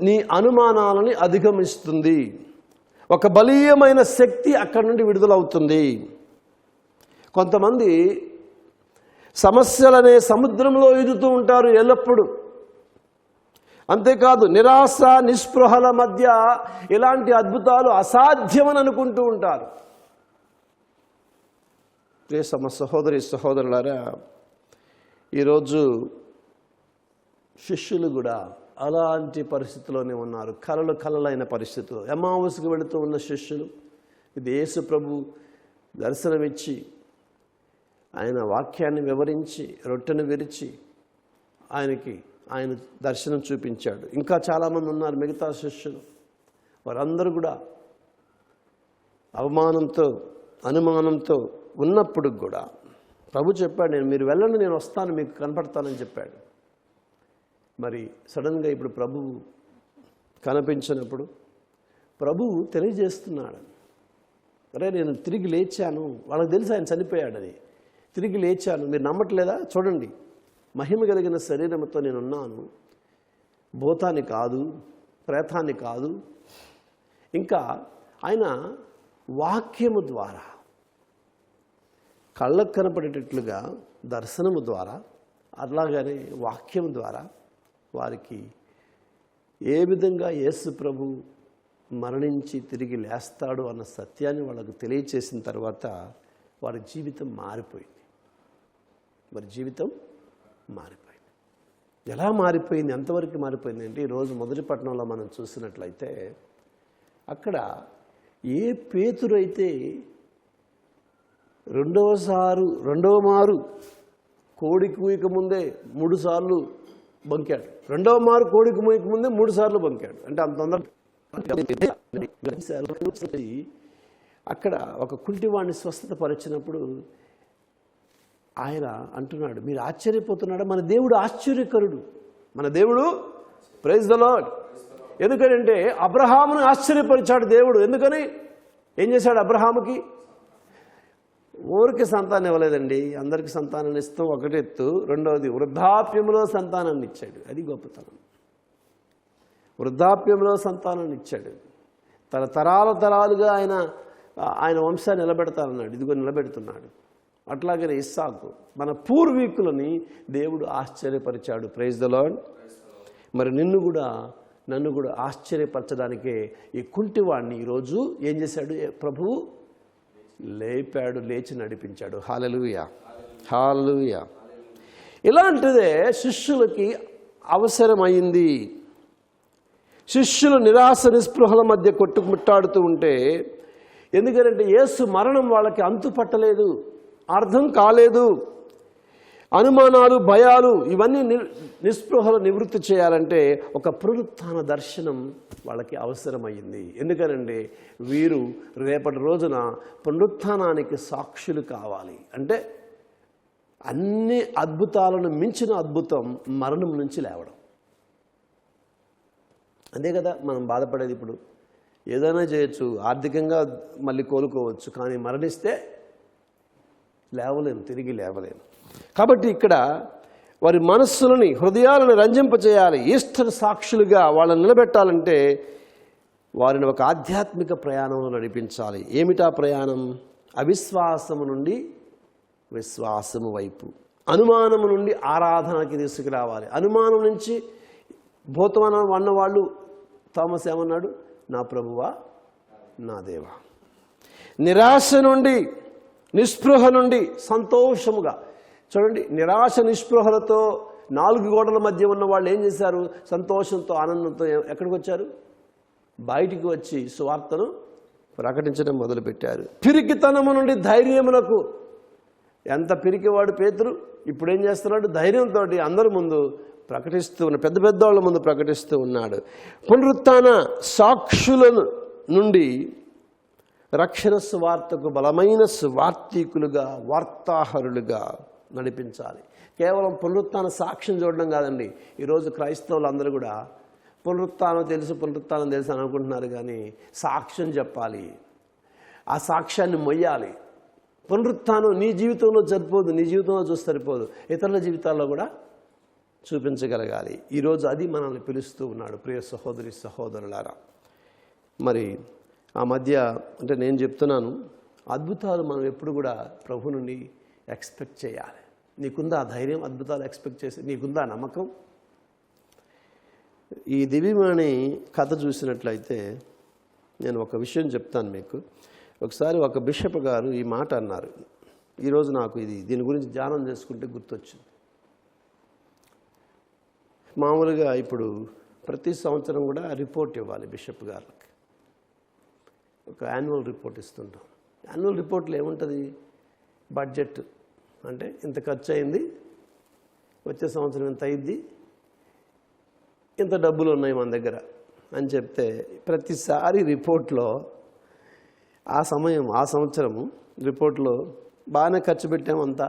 నీ అనుమానాలని అధిగమిస్తుంది. ఒక బలీయమైన శక్తి అక్కడి నుండి విడుదలవుతుంది. కొంతమంది సమస్యలనే సముద్రంలో ఈదుతూ ఉంటారు ఎల్లప్పుడూ. అంతేకాదు నిరాశ నిస్పృహల మధ్య ఇలాంటి అద్భుతాలు అసాధ్యమని అనుకుంటూ ఉంటారు. సహోదరి సహోదరులారా, ఈరోజు శిష్యులు కూడా అలాంటి పరిస్థితిలోనే ఉన్నారు. కలలైన పరిస్థితులు. ఎమ్మావుసుకు వెళుతూ ఉన్న శిష్యులు, ఇది యేసు ప్రభు దర్శనమిచ్చి ఆయన వాక్యాన్ని వివరించి రొట్టెను విరిచి ఆయన దర్శనం చూపించాడు. ఇంకా చాలామంది ఉన్నారు మిగతా శిష్యులు. వారందరూ కూడా అవమానంతో, అనుమానంతో ఉన్నప్పుడు కూడా ప్రభు చెప్పాడు, మీరు వెళ్ళండి, నేను వస్తాను, మీకు కనపడతానని చెప్పాడు. మరి సడన్గా ఇప్పుడు ప్రభువు కనిపించినప్పుడు ప్రభువు తెలియజేస్తున్నాడు, అరే నేను తిరిగి లేచాను. వాళ్ళకి తెలుసు ఆయన చనిపోయాడని. తిరిగి లేచాను, మీరు నమ్మట్లేదా? చూడండి, మహిమ కలిగిన శరీరంతో నేనున్నాను, భూతాన్ని కాదు, ప్రేతాన్ని కాదు. ఇంకా ఆయన వాక్యము ద్వారా, కళ్ళకు కనపడేటట్లుగా దర్శనము ద్వారా, అలాగనే వాక్యం ద్వారా వారికి ఏ విధంగా యేసు ప్రభు మరణించి తిరిగి లేస్తాడు అన్న సత్యాన్ని వాళ్ళకు తెలియచేసిన తర్వాత వారి జీవితం మారిపోయింది. ఎలా మారిపోయింది? ఎంతవరకు మారిపోయింది అంటే, ఈరోజు మొదటి పట్టణంలో మనం చూసినట్లయితే అక్కడ ఏ పేతురైతే రెండవ మారు కోడి కూయక ముందే 3 సార్లు బంకాడు. రెండవ మారు కోడి కూయక ముందే 3 సార్లు బంకాడు. అంటే అంత తొందర అక్కడ ఒక కుంటివాడిని స్వస్థత పరిచినప్పుడు ఆయన అంటున్నాడు, మీరు ఆశ్చర్యపోతున్నాడా? మన దేవుడు ఆశ్చర్యకరుడు. మన దేవుడు, ప్రైజ్ ద లార్డ్. ఎందుకంటే అబ్రహామును ఆశ్చర్యపరిచాడు దేవుడు. ఎందుకని? ఏం చేశాడు అబ్రహాముకి? ఊరికి సంతానం ఇవ్వలేదండి, అందరికీ సంతానాన్ని ఇస్తాం ఒకటి ఎత్తు. రెండవది వృద్ధాప్యంలో సంతానాన్ని ఇచ్చాడు. అది గొప్పతనం. వృద్ధాప్యంలో సంతానాన్ని ఇచ్చాడు. తరాలుగా ఆయన వంశాన్ని నిలబెడతానన్నాడు. ఇదిగో నిలబెడుతున్నాడు. అట్లాగనే ఇస్సాకు మన పూర్వీకులని దేవుడు ఆశ్చర్యపరిచాడు. Praise the lord. మరి నన్ను కూడా ఆశ్చర్యపరచడానికే ఈ కుంటివాడిని ఈరోజు ఏం చేశాడు? ప్రభువు లేపాడు, లేచి నడిపించాడు. హల్లెలూయా, హల్లెలూయా. ఇలాంటిదే శిష్యులకి అవసరమైంది. శిష్యులు నిరాశ నిస్పృహల మధ్య కొట్టుముట్టాడుతూ ఉంటే, ఎందుకంటే యేసు మరణం వాళ్ళకి అంతుపట్టలేదు, అర్థం కాలేదు. అనుమానాలు, భయాలు, ఇవన్నీ నిస్పృహలు నివృత్తి చేయాలంటే ఒక పునరుత్థాన దర్శనం వాళ్ళకి అవసరమైంది. ఎందుకనంటే వీరు రేపటి రోజున పునరుత్థానానికి సాక్షులు కావాలి. అంటే అన్ని అద్భుతాలను మించిన అద్భుతం మరణం నుంచి లేవడం. అంతే కదా మనం బాధపడేది. ఇప్పుడు ఏదైనా చేయొచ్చు, ఆర్థికంగా మళ్ళీ కోలుకోవచ్చు, కానీ మరణిస్తే లేవలేము, తిరిగి లేవలేము. కాబట్టి ఇక్కడ వారి మనస్సులని, హృదయాలను రంజింపచేయాలి. ఈస్టర్ సాక్షులుగా వాళ్ళని నిలబెట్టాలంటే వారిని ఒక ఆధ్యాత్మిక ప్రయాణంలో నడిపించాలి. ఏమిటా ప్రయాణం? అవిశ్వాసము నుండి విశ్వాసము వైపు, అనుమానము నుండి ఆరాధనకి తీసుకురావాలి. అనుమానం నుంచి భూతమానం అన్నవాళ్ళు థామస్ ఏమన్నాడు? నా ప్రభువా, నా దేవా. నిరాశ నుండి, నిస్పృహ నుండి సంతోషముగా. చూడండి, నిరాశ నిస్పృహలతో 4 గోడల మధ్య ఉన్న వాళ్ళు ఏం చేశారు? సంతోషంతో, ఆనందంతో ఎక్కడికి వచ్చారు? బయటికి వచ్చి సువార్తను ప్రకటించడం మొదలుపెట్టారు. పిరికితనము నుండి ధైర్యమునకు. ఎంత పిరికివాడు పేతురు, ఇప్పుడు ఏం చేస్తున్నాడు? ధైర్యంతో అందరి ముందు ప్రకటిస్తూ ఉన్న, పెద్ద వాళ్ళ ముందు ప్రకటిస్తూ ఉన్నాడు. పునరుత్థాన సాక్షుల నుండి రక్షణ సువార్తకు బలమైన సువార్తీకులుగా, వార్తాహరులుగా నడిపించాలి. కేవలం పునరుత్థాన సాక్ష్యం చూడడం కాదండి. ఈరోజు క్రైస్తవులు అందరూ కూడా పునరుత్థానం తెలుసు అని అనుకుంటున్నారు, కానీ సాక్ష్యం చెప్పాలి. ఆ సాక్ష్యాన్ని మొయ్యాలి. పునరుత్థానం నీ జీవితంలో సరిపోదు, నీ జీవితంలో చూసి సరిపోదు, ఇతరుల జీవితాల్లో కూడా చూపించగలగాలి. ఈరోజు అది మనల్ని పిలుస్తూ ఉన్నాడు. ప్రియ సహోదరి సహోదరులారా, మరి ఆ మధ్య అంటే నేను చెప్తున్నాను, అద్భుతాలు మనం ఎప్పుడు కూడా ప్రభు నుండి ఎక్స్పెక్ట్ చేయాలి. నీకుందా ఆ ధైర్యం? అద్భుతాలు ఎక్స్పెక్ట్ చేసి నీకుందా నమ్మకం? ఈ దివ్యమణి కథ చూసినట్లయితే నేను ఒక విషయం చెప్తాను మీకు. ఒకసారి ఒక బిషప్ గారు ఈ మాట అన్నారు. ఈరోజు నాకు దీని గురించి ధ్యానం చేసుకుంటే గుర్తొచ్చింది. మామూలుగా ఇప్పుడు ప్రతి సంవత్సరం కూడా రిపోర్ట్ ఇవ్వాలి బిషప్ గారికి. ఒక యాన్యువల్ రిపోర్ట్ ఇస్తుంటాం. యాన్యువల్ రిపోర్ట్లో ఏముంటుంది? బడ్జెట్ అంటే ఇంత ఖర్చు అయింది, వచ్చే సంవత్సరం ఇంత అయింది, ఇంత డబ్బులు ఉన్నాయి మన దగ్గర అని చెప్తే ప్రతిసారి రిపోర్ట్లో ఆ సంవత్సరము రిపోర్ట్లో బాగానే ఖర్చు పెట్టాము అంతా.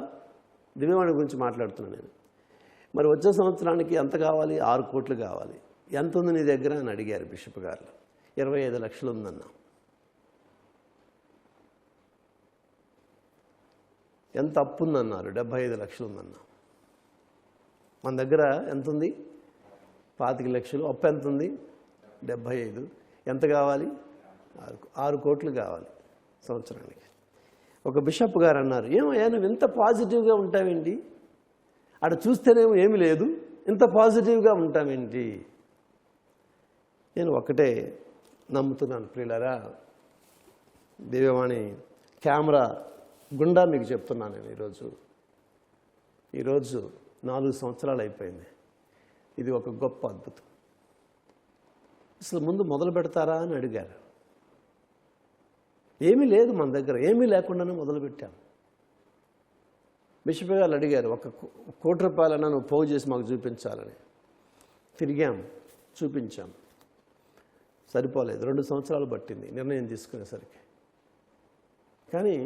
దివ్యవాణి గురించి మాట్లాడుతున్నాను నేను. మరి వచ్చే సంవత్సరానికి ఎంత కావాలి? 6 కోట్లు కావాలి. ఎంత ఉంది నీ దగ్గర అని అడిగారు బిషప్ గారు. 25 లక్షలు ఉందన్నా. ఎంత అప్పు ఉందన్నారు? 75 లక్షలు ఉందన్నా. మన దగ్గర ఎంత ఉంది? 25 లక్షలు. అప్పు ఎంత ఉంది? 75. ఎంత కావాలి? 6 కోట్లు కావాలి సంవత్సరానికి. ఒక బిషప్ గారు అన్నారు, ఏమయ్యా నువ్వు ఇంత పాజిటివ్గా ఉంటావేంటి? అక్కడ చూస్తేనేమో ఏమి లేదు, ఇంత పాజిటివ్గా ఉంటామేంటి? నేను ఒకటే నమ్ముతున్నాను ప్రియులారా, దివ్యవాణి కెమెరా గుండా మీకు చెప్తున్నాను నేను. ఈరోజు 4 సంవత్సరాలు అయిపోయింది. ఇది ఒక గొప్ప అద్భుతం. అసలు ముందు మొదలు పెడతారా అని అడిగారు. ఏమీ లేదు మన దగ్గర, ఏమీ లేకుండానే మొదలుపెట్టాం. బిషప్ గారు అడిగారు, 1 కోటి రూపాయలన్నా నువ్వు పోగు చేసి మాకు చూపించాలని. తిరిగాం, చూపించాం, సరిపోలేదు. 2 సంవత్సరాలు పట్టింది నిర్ణయం తీసుకునేసరికి. కానీ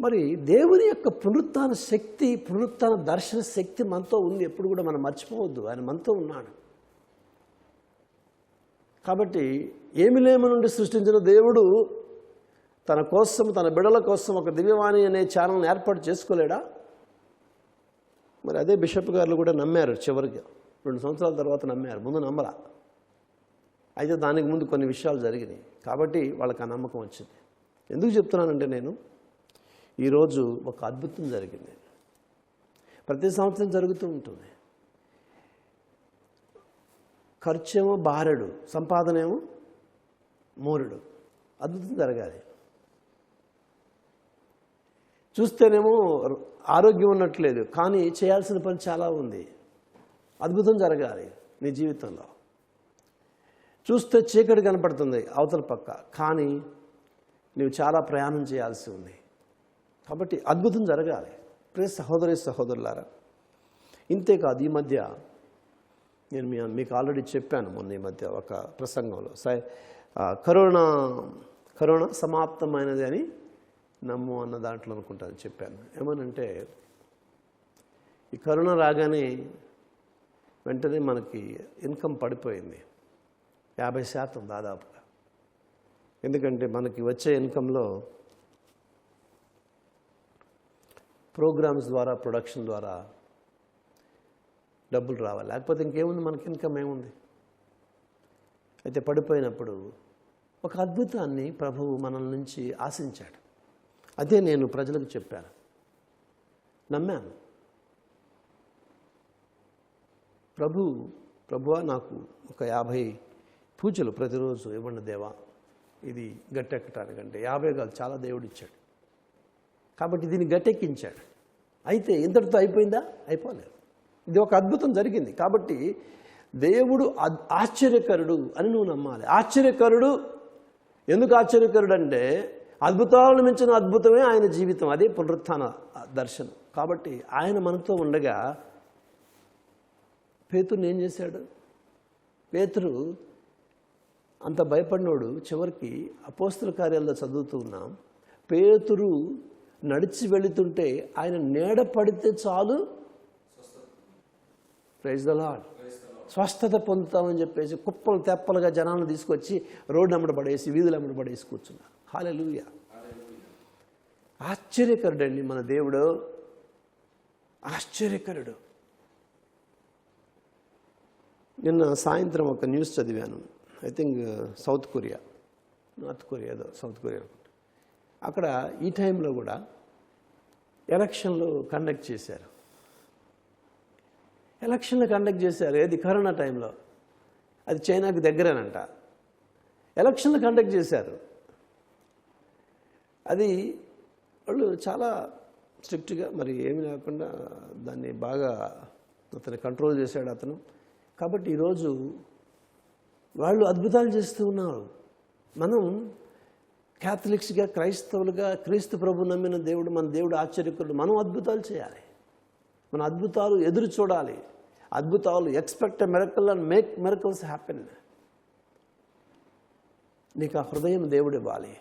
మరి దేవుని యొక్క పునరుత్థాన శక్తి, పునరుత్థాన దర్శన శక్తి మనతో ఉంది. ఎప్పుడు కూడా మనం మర్చిపోవద్దు, ఆయన మనతో ఉన్నాడు. కాబట్టి ఏమి లేమి నుండి సృష్టించిన దేవుడు తన కోసం, తన బిడల కోసం ఒక దివ్యవాణి అనే ఛానల్ని ఏర్పాటు చేసుకోలేడా? మరి అదే బిషప్ గారు కూడా నమ్మారు. చివరికి 2 సంవత్సరాల తర్వాత నమ్మారు, ముందు నమ్మరా. అయితే దానికి ముందు కొన్ని విషయాలు జరిగినాయి కాబట్టి వాళ్ళకి ఆ నమ్మకం వచ్చింది. ఎందుకు చెప్తున్నానంటే, నేను ఈరోజు ఒక అద్భుతం జరిగింది. ప్రతి సంవత్సరం జరుగుతూ ఉంటుంది. ఖర్చేమో బారెడు, సంపాదనేమో మోరుడు. అద్భుతం జరగాలి. చూస్తేనేమో ఆరోగ్యం ఉన్నట్లేదు, కానీ చేయాల్సిన పని చాలా ఉంది. అద్భుతం జరగాలి నీ జీవితంలో. చూస్తే చీకటి కనపడుతుంది అవతల పక్క, కానీ నువ్వు చాలా ప్రయాణం చేయాల్సి ఉంది. కాబట్టి అద్భుతం జరగాలి. ప్రియ సహోదరి సహోదరులారా, ఇంతేకాదు, ఈ మధ్య నేను మీకు ఆల్రెడీ చెప్పాను, మొన్న ఈ మధ్య ఒక ప్రసంగంలో కరోనా సమాప్తమైనది అని నమ్ము అన్న దాంట్లో అనుకుంటాను చెప్పాను. ఏమనంటే, ఈ కరోనా రాగానే వెంటనే మనకి ఇన్కమ్ పడిపోయింది 50% దాదాపుగా. ఎందుకంటే మనకి వచ్చే ఇన్కంలో ప్రోగ్రామ్స్ ద్వారా, ప్రొడక్షన్ ద్వారా డబ్బులు రావాలి, లేకపోతే ఇంకేముంది మనకి, ఇన్కమ్ ఏముంది. అయితే పడిపోయినప్పుడు ఒక అద్భుతాన్ని ప్రభువు మనల నుంచి ఆశించాడు. అదే నేను ప్రజలకు చెప్పాను, నమ్మాను. ప్రభువా నాకు ఒక 50 పూజలు ప్రతిరోజు ఇవ్వండి దేవా, ఇది గట్టెక్కటానికంటే. 50 కాదు, చాలా దేవుడు ఇచ్చాడు. కాబట్టి దీన్ని గట్టెక్కించాడు. అయితే ఇంతటితో అయిపోయిందా? అయిపోలేదు. ఇది ఒక అద్భుతం జరిగింది. కాబట్టి దేవుడు ఆశ్చర్యకరుడు అని నువ్వు నమ్మాలి. ఆశ్చర్యకరుడు ఎందుకు ఆశ్చర్యకరుడు అంటే, అద్భుతాలను మించిన అద్భుతమే ఆయన జీవితం. అదే పునరుత్థాన దర్శనం. కాబట్టి ఆయన మనతో ఉండగా పేతురుని ఏం చేశాడు? పేతురు అంత భయపడినోడు చివరికి అపోస్తల కార్యాల్లో చదువుతూ ఉన్నాం, పేతురు నడిచి వెళుతుంటే ఆయన నీడ పడితే చాలు, ప్రైజ్ ద లార్డ్, స్వస్థత పొందుతామని చెప్పేసి కుప్పలు తెప్పలుగా జనాలను తీసుకొచ్చి రోడ్డు అమ్మడి పడేసి, వీధులు అమ్మడి పడేసి కూర్చున్నారు. హల్లెలూయా. ఆశ్చర్యకరుడండి మన దేవుడు, ఆశ్చర్యకరుడు. నిన్న సాయంత్రం ఒక న్యూస్ చదివాను. ఐ థింక్ నార్త్ కొరియా ఏదో సౌత్ కొరియా. అక్కడ ఈ టైంలో కూడా ఎలక్షన్లు కండక్ట్ చేశారు. ఏది కరోనా టైంలో. అది చైనాకి దగ్గరేనంట. ఎలక్షన్లు కండక్ట్ చేశారు. అది వాళ్ళు చాలా స్ట్రిక్ట్గా, మరి ఏమి లేకుండా దాన్ని బాగా అతను కంట్రోల్ చేశాడు అతను. కాబట్టి ఈరోజు వాళ్ళు అద్భుతాలు చేస్తూ ఉన్నారు. మనం క్యాథలిక్స్గా, క్రైస్తవులుగా, క్రీస్తు ప్రభు నమ్మిన దేవుడు, మన దేవుడు ఆశ్చర్యకరుడు. మనం అద్భుతాలు చేయాలి, మన అద్భుతాలు ఎదురు చూడాలి. అద్భుతాలు, expect a miracle and make miracles happen. నీకు ఆ హృదయం దేవుడు ఇవ్వాలి.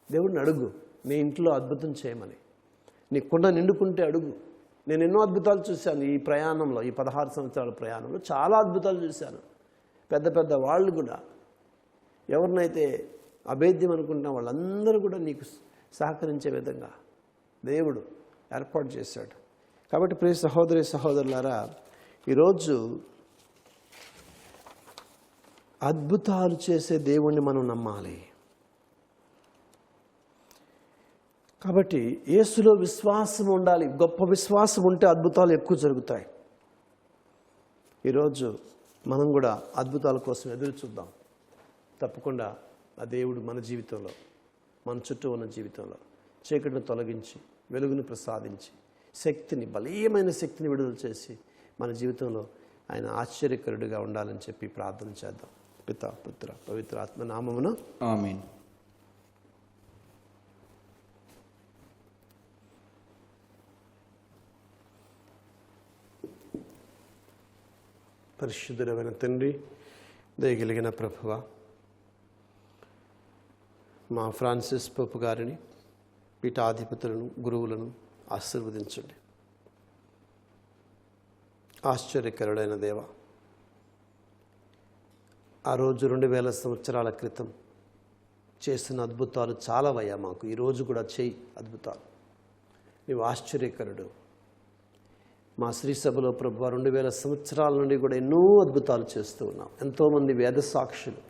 దేవుడిని అడుగు, నీ ఇంట్లో అద్భుతం చేయమని. నీ కుండ నిండుకుంటే అడుగు. నేను ఎన్నో అద్భుతాలు చూశాను ఈ ప్రయాణంలో, ఈ 16 సంవత్సరాల ప్రయాణంలో చాలా అద్భుతాలు చూశాను. పెద్ద పెద్ద వాళ్ళు కూడా, ఎవరినైతే అభేద్యం అనుకుంటున్నా వాళ్ళందరూ కూడా నీకు సహకరించే విధంగా దేవుడు ఏర్పాటు చేశాడు. కాబట్టి ప్రియ సహోదరి సహోదరులారా, ఈరోజు అద్భుతాలు చేసే దేవుణ్ణి మనం నమ్మాలి. కాబట్టి యేసులో విశ్వాసం ఉండాలి. గొప్ప విశ్వాసం ఉంటే అద్భుతాలు ఎక్కువ జరుగుతాయి. ఈరోజు మనం కూడా అద్భుతాల కోసం ఎదురు చూద్దాం. తప్పకుండా ఆ దేవుడు మన జీవితంలో, మన చుట్టూ ఉన్న జీవితంలో చీకటిని తొలగించి, వెలుగును ప్రసాదించి, శక్తిని, బలీయమైన శక్తిని విడుదల చేసి మన జీవితంలో ఆయన ఆశ్చర్యకరుడిగా ఉండాలని చెప్పి ప్రార్థన చేద్దాం. పితా, పుత్ర, పవిత్ర ఆత్మ నామమున ఆమేన్. పరిశుద్ధుడైన తండ్రి, దయగలిగిన ప్రభువా, మా ఫ్రాన్సిస్ పోపు గారిని, పీఠాధిపతులను, గురువులను ఆశీర్వదించండి. ఆశ్చర్యకరుడైన దేవ, ఆ రోజు 2000 సంవత్సరాల క్రితం చేసిన అద్భుతాలు చాలావయ్యా మాకు. ఈరోజు కూడా చేయి అద్భుతాలు. నీవు ఆశ్చర్యకరుడు. మా శ్రీ సభలో ప్రభు 2000 సంవత్సరాల నుండి కూడా ఎన్నో అద్భుతాలు చేస్తూ ఉన్నాం. ఎంతోమంది వేద సాక్షులు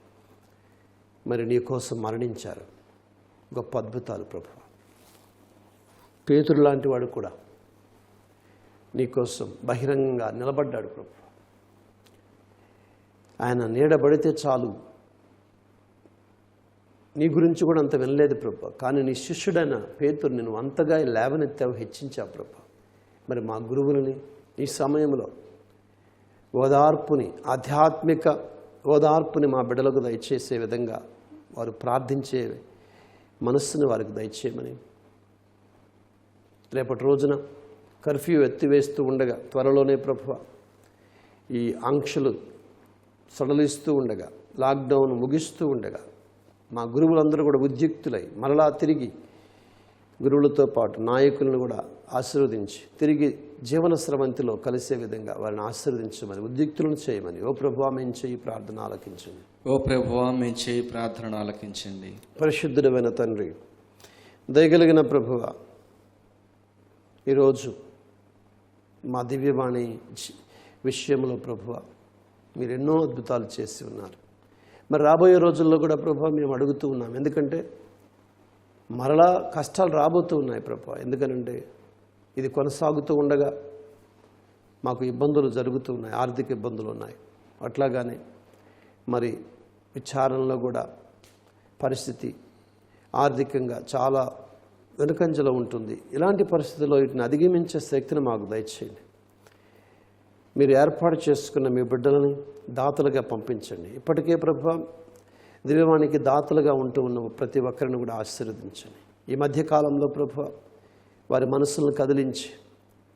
మరి నీ కోసం మరణించారు. గొప్ప అద్భుతాలు ప్రభు. పేతురు లాంటి వాడు కూడా నీకోసం బహిరంగంగా నిలబడ్డాడు ప్రభు. ఆయన నీడబడితే చాలు, నీ గురించి కూడా అంత వినలేదు ప్రభు. కానీ నీ శిష్యుడైన పేతురు నేను అంతగా లేవనెత్తావు, హెచ్చించావు ప్రభు. మరి మా గురువులని ఈ సమయంలో ఓదార్పుని, ఆధ్యాత్మిక ఓదార్పుని మా బిడ్డలకు దయచేసే విధంగా వారు ప్రార్థించే మనస్సుని వారికి దయచేయమని, రేపటి రోజున కర్ఫ్యూ ఎత్తివేస్తూ ఉండగా, త్వరలోనే ప్రభువ ఈ ఆంక్షలు సడలిస్తూ ఉండగా, లాక్డౌన్ ముగిస్తూ ఉండగా, మా గురువులందరూ కూడా ఉద్యుక్తులై మరలా తిరిగి గురువులతో పాటు నాయకులను కూడా ఆశీర్వదించి తిరిగి జీవన స్రవంతిలో కలిసే విధంగా వారిని ఆశీర్వదించమని, ఉద్యుక్తులను చేయమని, ఓ ప్రభువా మేము చేయి ప్రార్థన ఆలకించండి. ఓ ప్రభువా మేము చేయి ప్రార్థన ఆలకించండి. పరిశుద్ధుడైన తండ్రి, దయగలిగిన ప్రభువ, ఈరోజు మా దివ్యవాణి విషయంలో ప్రభువ మీరు ఎన్నో అద్భుతాలు చేసి ఉన్నారు. మరి రాబోయే రోజుల్లో కూడా ప్రభువ మేము అడుగుతూ ఉన్నాం. ఎందుకంటే మరలా కష్టాలు రాబోతూ ఉన్నాయి ప్రభువ. ఎందుకనంటే ఇది కొనసాగుతూ ఉండగా మాకు ఇబ్బందులు జరుగుతూ ఉన్నాయి, ఆర్థిక ఇబ్బందులు ఉన్నాయి. అట్లాగానే మరి విచారణలో కూడా పరిస్థితి ఆర్థికంగా చాలా వెనుకంజలో ఉంటుంది. ఇలాంటి పరిస్థితుల్లో వీటిని అధిగమించే శక్తిని మాకు దయచేయండి. మీరు ఏర్పాటు చేసుకున్న మీ బిడ్డలని దాతలుగా పంపించండి. ఇప్పటికే ప్రభువా దివ్యవాణికి దాతలుగా ఉంటూ ఉన్న ప్రతి ఒక్కరిని కూడా ఆశీర్వదించండి. ఈ మధ్యకాలంలో ప్రభువా వారి మనసులను కదిలించి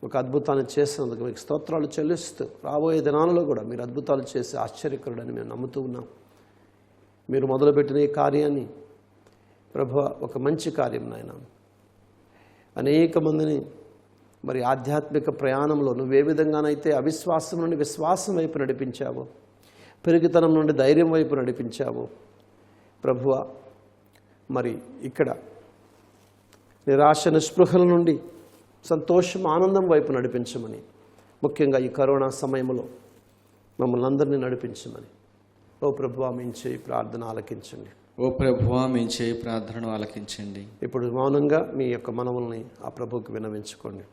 ఒక అద్భుతాన్ని చేసినందుకు మీకు స్తోత్రాలు చెల్లిస్తూ, రాబోయే దినాలలో కూడా మీరు అద్భుతాలు చేసి ఆశ్చర్యకరుడని మేము నమ్ముతూ ఉన్నాం. మీరు మొదలుపెట్టిన ఈ కార్యాన్ని ప్రభువా ఒక మంచి కార్యం నాయన, అనేక మందిని మరి ఆధ్యాత్మిక ప్రయాణంలో నువ్వే విధంగానైతే అవిశ్వాసం నుండి విశ్వాసం వైపు నడిపించావో, పెరుగుతనం నుండి ధైర్యం వైపు నడిపించావో ప్రభువా, మరి ఇక్కడ నిరాశ నిస్పృహల నుండి సంతోషం ఆనందం వైపు నడిపించమని, ముఖ్యంగా ఈ కరోనా సమయంలో మమ్మల్ని అందరినీ నడిపించమని, ఓ ప్రభువా మేము చేయి ప్రార్థన ఆలకించండి. ఓ ప్రభువా మేము చేయి ప్రార్థనను ఆలకించండి. ఇప్పుడు మౌనంగా మీ యొక్క మనవుల్ని ఆ ప్రభువుకి విన్నవించుకోండి.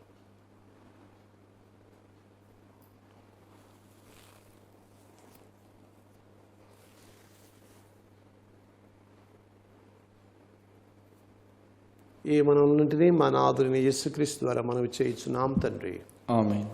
ఈ మనవులన్నింటినీ మా నాథుని యేసుక్రీస్తు ద్వారా మనవి చేయించున్నాం తండ్రి. ఆమేన్.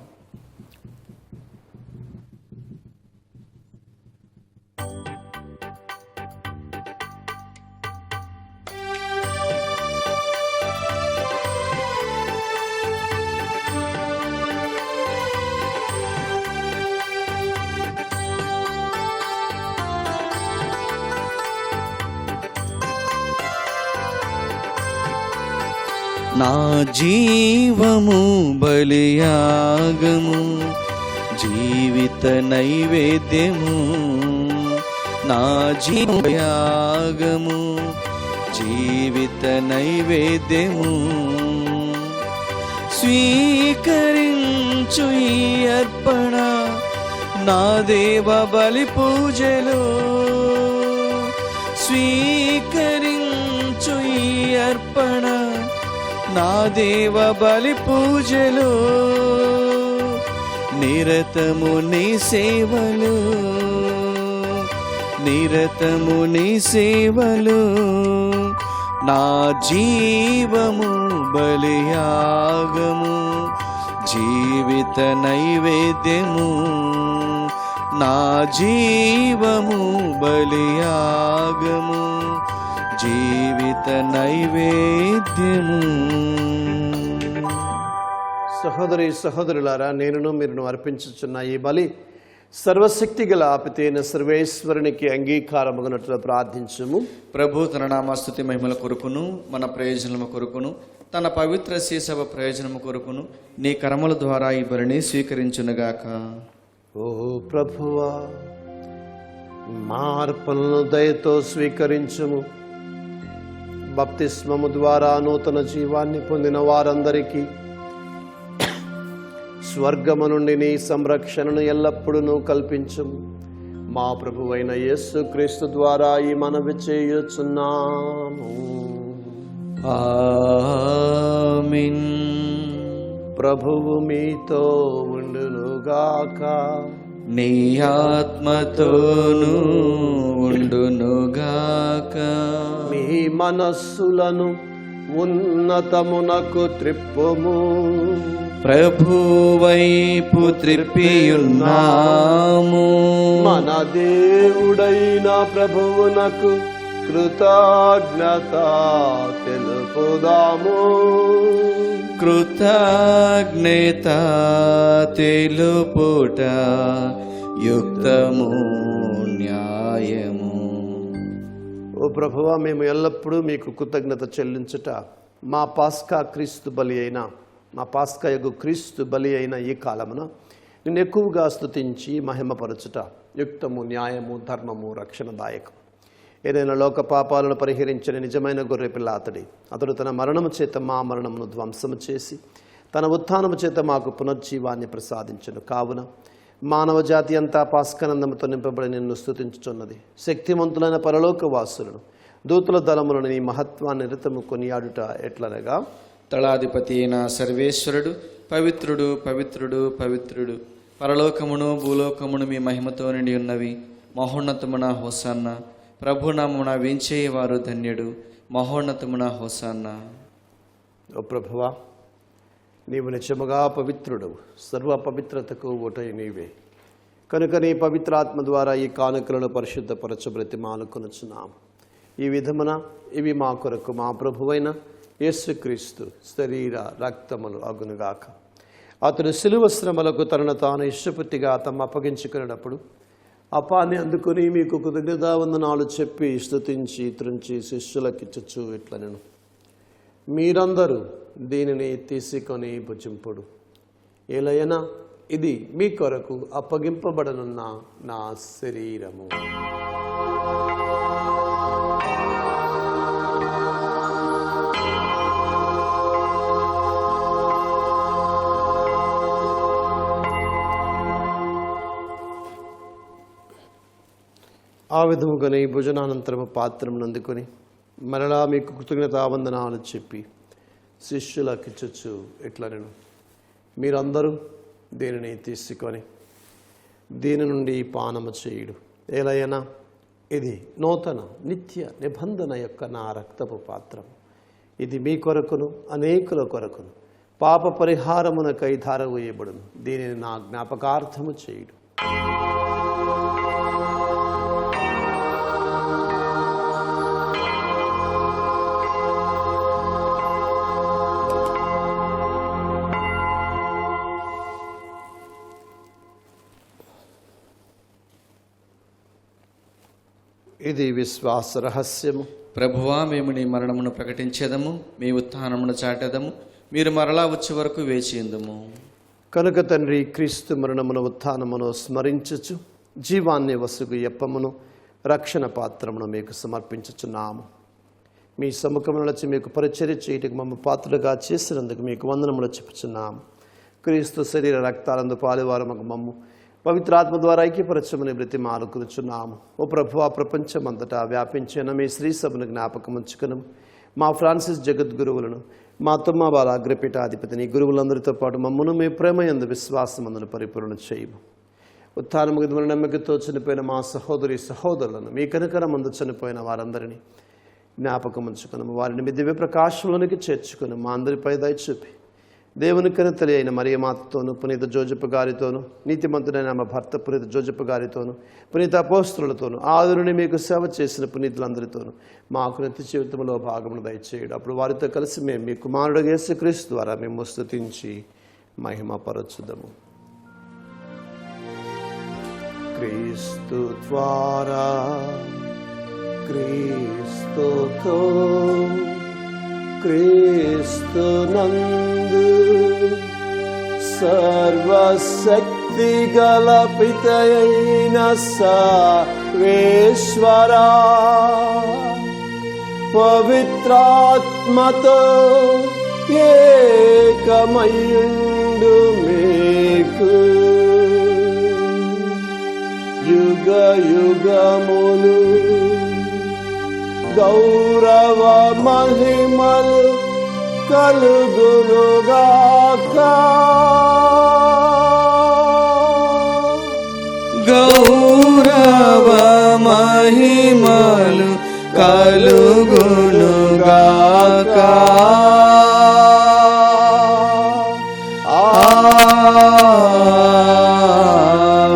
నా జీవము బలియాగము, జీవిత నైవేద్యము. నా జీవయాగము, జీవిత నైవేద్యము. స్వీకరించు ఈ అర్పణ నా దేవ బలి పూజలో. స్వీకరించు ఈ అర్పణ నా దేవ బలి పూజలో. నిరతము నీ సేవలు, నిరతము నీ సేవలు. నా జీవము బలియాగము, జీవిత నైవేద్యము. నా జీవము బలియాగము, జీవిత నైవేద్యము. సహోదరి సహోదరులారా, నేనును మీరును అర్పించుచున్న ఈ బలి సర్వశక్తి గల పితైన సర్వేశ్వరునికి అంగీకారమగునట్లు ప్రార్థించుము. ప్రభు తన నామస్తుతి మహిమల కొరకును మన ప్రయోజనము కొరకును తన పవిత్ర శీసభ ప్రయోజనము కొరకును నీ కర్మల ద్వారా ఈ బలిని స్వీకరించునుగాక. ఓ ప్రభువా, మా అర్పణలను దయతో స్వీకరించుము. బప్తిస్మము ద్వారా నూతన జీవాన్ని పొందిన వారందరికీ స్వర్గము నుండి నీ సంరక్షణను ఎల్లప్పుడూ కల్పించుము. మా ప్రభువైన యేసుక్రీస్తు ద్వారా ఈ మనవి చేయుచున్నాము. ఆమేన్. ప్రభువు మీతో ఉండునుగాక. నీ ఆత్మతోనూ ఉండునుగాక. మీ మనస్సులను ఉన్నతమునకు త్రిప్పుము. ప్రభు వైపు త్రిప్పియున్నాము. మన దేవుడైన ప్రభువునకు కృతజ్ఞత తెలుపుదాము. కృతజ్ఞత తెలుపుట యుక్తము న్యాయము. ఓ ప్రభువా, మేము ఎల్లప్పుడూ మీకు కృతజ్ఞత చెల్లించుట మా పాస్కా క్రీస్తు బలి అయిన మా పాస్కా యొగు క్రీస్తు బలి అయిన ఈ కాలమున నిన్ను ఎక్కువగా స్తుతించి మహిమపరచుట యుక్తము న్యాయము ధర్మము రక్షణదాయకం. ఏదైనా లోక పాపాలను పరిహరించిన నిజమైన గొర్రెపిల్ల అతడు తన మరణము చేత మా మరణమును ధ్వంసము చేసి తన ఉత్థానము చేత మాకు పునర్జీవాన్ని ప్రసాదించును. కావున మానవ జాతి అంతా పాస్కనందముతో నింపబడి నిన్ను స్తుతించుచున్నది. శక్తిమంతులైన పరలోక వాసులను దూతల దళములను నీ మహత్వాన్ని నిరతము కొనియాడుట ఎట్లనగా, తళాధిపతి అయిన సర్వేశ్వరుడు పవిత్రుడు పవిత్రుడు పవిత్రుడు, పరలోకమును భూలోకమును మీ మహిమతో నిండి ఉన్నవి. మహోన్నతమున హోసాన్న. ప్రభునామమున వేంచేయవారు ధన్యుడు. మహోన్నతమున హోసాన్న. ఓ ప్రభువా, నీవు నిజముగా పవిత్రుడవు. సర్వ పవిత్రతకు ఓటై నీవే. కనుక నీ పవిత్రాత్మ ద్వారా ఈ కానుకలను పరిశుద్ధపరచబడి మానుకొనుచున్నాము. ఈ విధమున ఇవి మా కొరకు మా ప్రభువైన యేసుక్రీస్తు శరీర రక్తములు అగునుగాక. అతడు శిలువ శ్రమలకు తనను తాను ఇష్టపూర్తిగా తమ అప్పగించుకునేటప్పుడు అపాన్ని అందుకుని మీకు కృతజ్ఞతావందనాలు చెప్పి స్తుతించి త్రుంచి శిష్యులకిచ్చుచు ఇట్లనెను, మీరందరూ దీనిని తీసుకొని భుజింపుడు. ఏలయనా ఇది మీ కొరకు అప్పగింపబడనున్న నా శరీరము. ఆ విధముగానే ఈ భోజనానంతరము పాత్రమును అందుకొని మరలా మీకు కృతజ్ఞతావందనాలు చెప్పి శిష్యులకిచ్చుచు ఇట్లనెను, మీరందరూ దీనిని తీసుకొని దీని నుండి పానము చేయుడు. ఏలయనా ఇది నూతన నిత్య నిబంధన యొక్క నా రక్తపు పాత్రము. ఇది మీ కొరకును అనేకుల కొరకును పాప పరిహారమునకై ధారవేయబడును. దీనిని నా జ్ఞాపకార్థము చేయుడు. ఇది విశ్వాస రహస్యము. ప్రభువా, మేము నీ మరణమును ప్రకటించేదము, మీ ఉత్థానమును చాటెదము. మీరు మరలా వచ్చే వరకు వేచియుందుము. కనుక తండ్రి, క్రీస్తు మరణమును ఉత్థానమును స్మరించుచు జీవాన్ని వసుగు ఎప్పమును రక్షణ పాత్రమును మీకు సమర్పించుచున్నాము. మీ సముఖమును వచ్చి మీకు పరిచర్య చేయటకు మమ్మ పాత్రలుగా చేసినందుకు మీకు వందనములు చెప్పుచున్నాము. క్రీస్తు శరీర రక్తాలందు పాలువారు మగ మమ్ము పవిత్రాత్మ ద్వారా ఐక్యపరచమని బ్రతిమాలుకునుచున్నాము. ఓ ప్రభువా, ప్రపంచమంతటా వ్యాపించిన మీ శ్రీ సభను జ్ఞాపకం ఉంచుకును. మా ఫ్రాన్సిస్ జగద్గురువులను, మా తొమ్మ బాల అగ్రపీఠాధిపతిని గురువులందరితో పాటు మమ్మను మీ ప్రేమయందు విశ్వాసమందును పరిపూర్ణ చేయము. ఉత్థానముకు నమ్మకతో చనిపోయిన మా సహోదరి సహోదరులను, మీ కనికరమందు చనిపోయిన వారందరినీ జ్ఞాపకం ఉంచుకున్నాము. వారిని మీ దివ్య ప్రకాశంలోనికి చేర్చుకుని మా అందరిపై దయ చూపి దేవుని కనితలి అయిన మరియమాతతోను, పునీత జోజప్ప గారితోను, నీతిమంతుడైన మా భర్త పునీత జోజప్ప గారితోను, పునీత అపోస్తులతోను, ఆదురుని మీకు సేవ చేసిన పునీతులందరితోనూ మాకు నిత్య జీవితంలో భాగమును దయచేయడు. అప్పుడు వారితో కలిసి మేము మీ కుమారుడు యేసుక్రీస్తు ద్వారా మేము స్తుతించి మహిమపరచుదము. క్రీస్తు ద్వారా క్రీస్తుతో క్రీస్తునందు సర్వశక్తి గల పితయైన సర్వేశ్వరా పవిత్రాత్మతో ఏకమయుండు మీకు యుగ యుగములు గౌరవ మహిమలు కలుగునుగాక. గౌరవ మహిమలు కలుగునుగాక.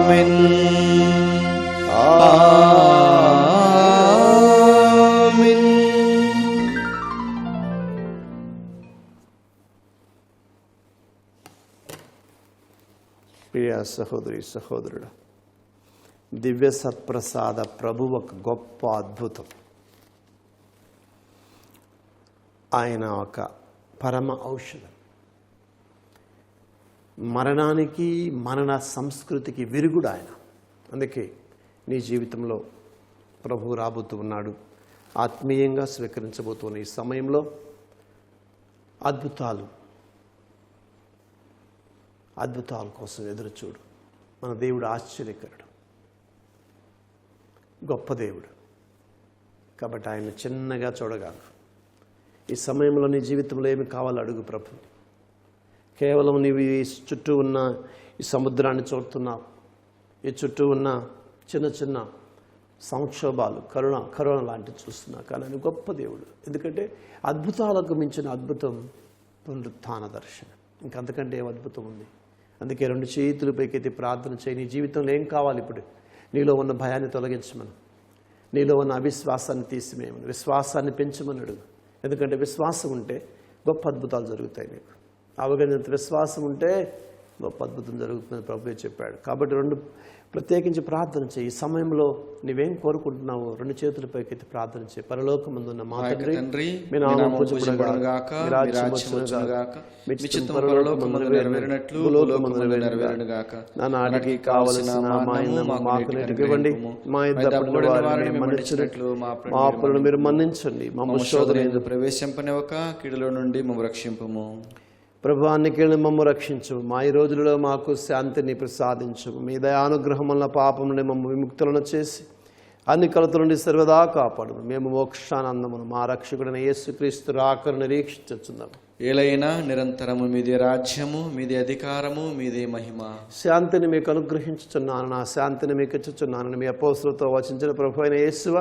ఆమేన్. ఆమేన్. ప్రియ సహోదరి సహోదరుడు, దివ్య సత్ప్రసాద ప్రభు ఒక గొప్ప అద్భుతం. ఆయన ఒక పరమ ఔషధం. మరణానికి మరణ సంస్కృతికి విరుగుడు ఆయన. అందుకే నీ జీవితంలో ప్రభు రాబోతూ ఉన్నాడు. ఆత్మీయంగా స్వీకరించబోతున్న ఈ సమయంలో అద్భుతాల కోసం ఎదురు చూడు. మన దేవుడు ఆశ్చర్యకరుడు, గొప్ప దేవుడు. కాబట్టి ఆయన చిన్నగా చూడగలరు. ఈ సమయంలో నీ జీవితంలో ఏమి కావాలో అడుగు ప్రభు. కేవలం నీవు ఈ చుట్టూ ఉన్న ఈ సముద్రాన్ని చూస్తున్నావు. ఈ చుట్టూ ఉన్న చిన్న చిన్న సంక్షోభాలు, కరోనా లాంటివి చూస్తున్నావు. కానీ ఆయన గొప్ప దేవుడు. ఎందుకంటే అద్భుతాలకు మించిన అద్భుతం పునరుత్థాన దర్శనం. ఇంకంతకంటే ఏం అద్భుతం ఉంది? అందుకే 2 చేతులు పైకెత్తి ప్రార్థన చేయి. నీ జీవితంలో ఏం కావాలి? ఇప్పుడు నీలో ఉన్న భయాన్ని తొలగించమను, నీలో ఉన్న అవిశ్వాసాన్ని తీసివేయమని, విశ్వాసాన్ని పెంచమని అడుగు. ఎందుకంటే విశ్వాసం ఉంటే గొప్ప అద్భుతాలు జరుగుతాయి. నీకు అవగాహన విశ్వాసం ఉంటే గొప్ప అద్భుతం జరుగుతుందని ప్రభువే చెప్పాడు. కాబట్టి 2 ప్రత్యేకించి ప్రార్థన చేయి. ఈ సమయంలో నీవేం కోరుకుంటున్నావో 2 చేతులపైకి ఎత్తి ప్రార్థన చేయి. పరలోకమందున్న మా తండ్రి, మీ నామం పూజింపబడుగాక, మీ రాజ్యం వచ్చునుగాక, మీ చిత్తం పరలోకమందు నెరవేరినట్లు భూలోకమందు నెరవేరునుగాక. నానాటికి కావలసిన మాకు నేటికి ఇవ్వండి. మా ఇద్దరు వారిని మన్నించినట్లు మా అప్పులను మీరు మన్నించండి. మమ్మ శోధన యందు ప్రవేశింపనివ్వక కీడులో నుండి మమ్ము రక్షింపుము. ప్రభు, అన్ని కీళ్ళను మమ్ము రక్షించు. మా ఈ రోజులలో మాకు శాంతిని ప్రసాదించు. మీ దయానుగ్రహం వల్ల పాపం నుండి మమ్ము విముక్తులను చేసి అన్ని కలతల నుండి సర్వదా కాపాడు. మేము మోక్షానందమును మా రక్షకుడైన యేసుక్రీస్తు రాకను నిరీక్షించుచున్నాము. ఏలైనా నిరంతరము మీదే రాజ్యము, మీదే అధికారము, మీదే మహిమ. శాంతిని మీకు అనుగ్రహించుచున్నాను, నా శాంతిని మీకు ఇచ్చుచున్నాను. మీ అపోస్తులతో వచించిన ప్రభు అయిన యేసువ,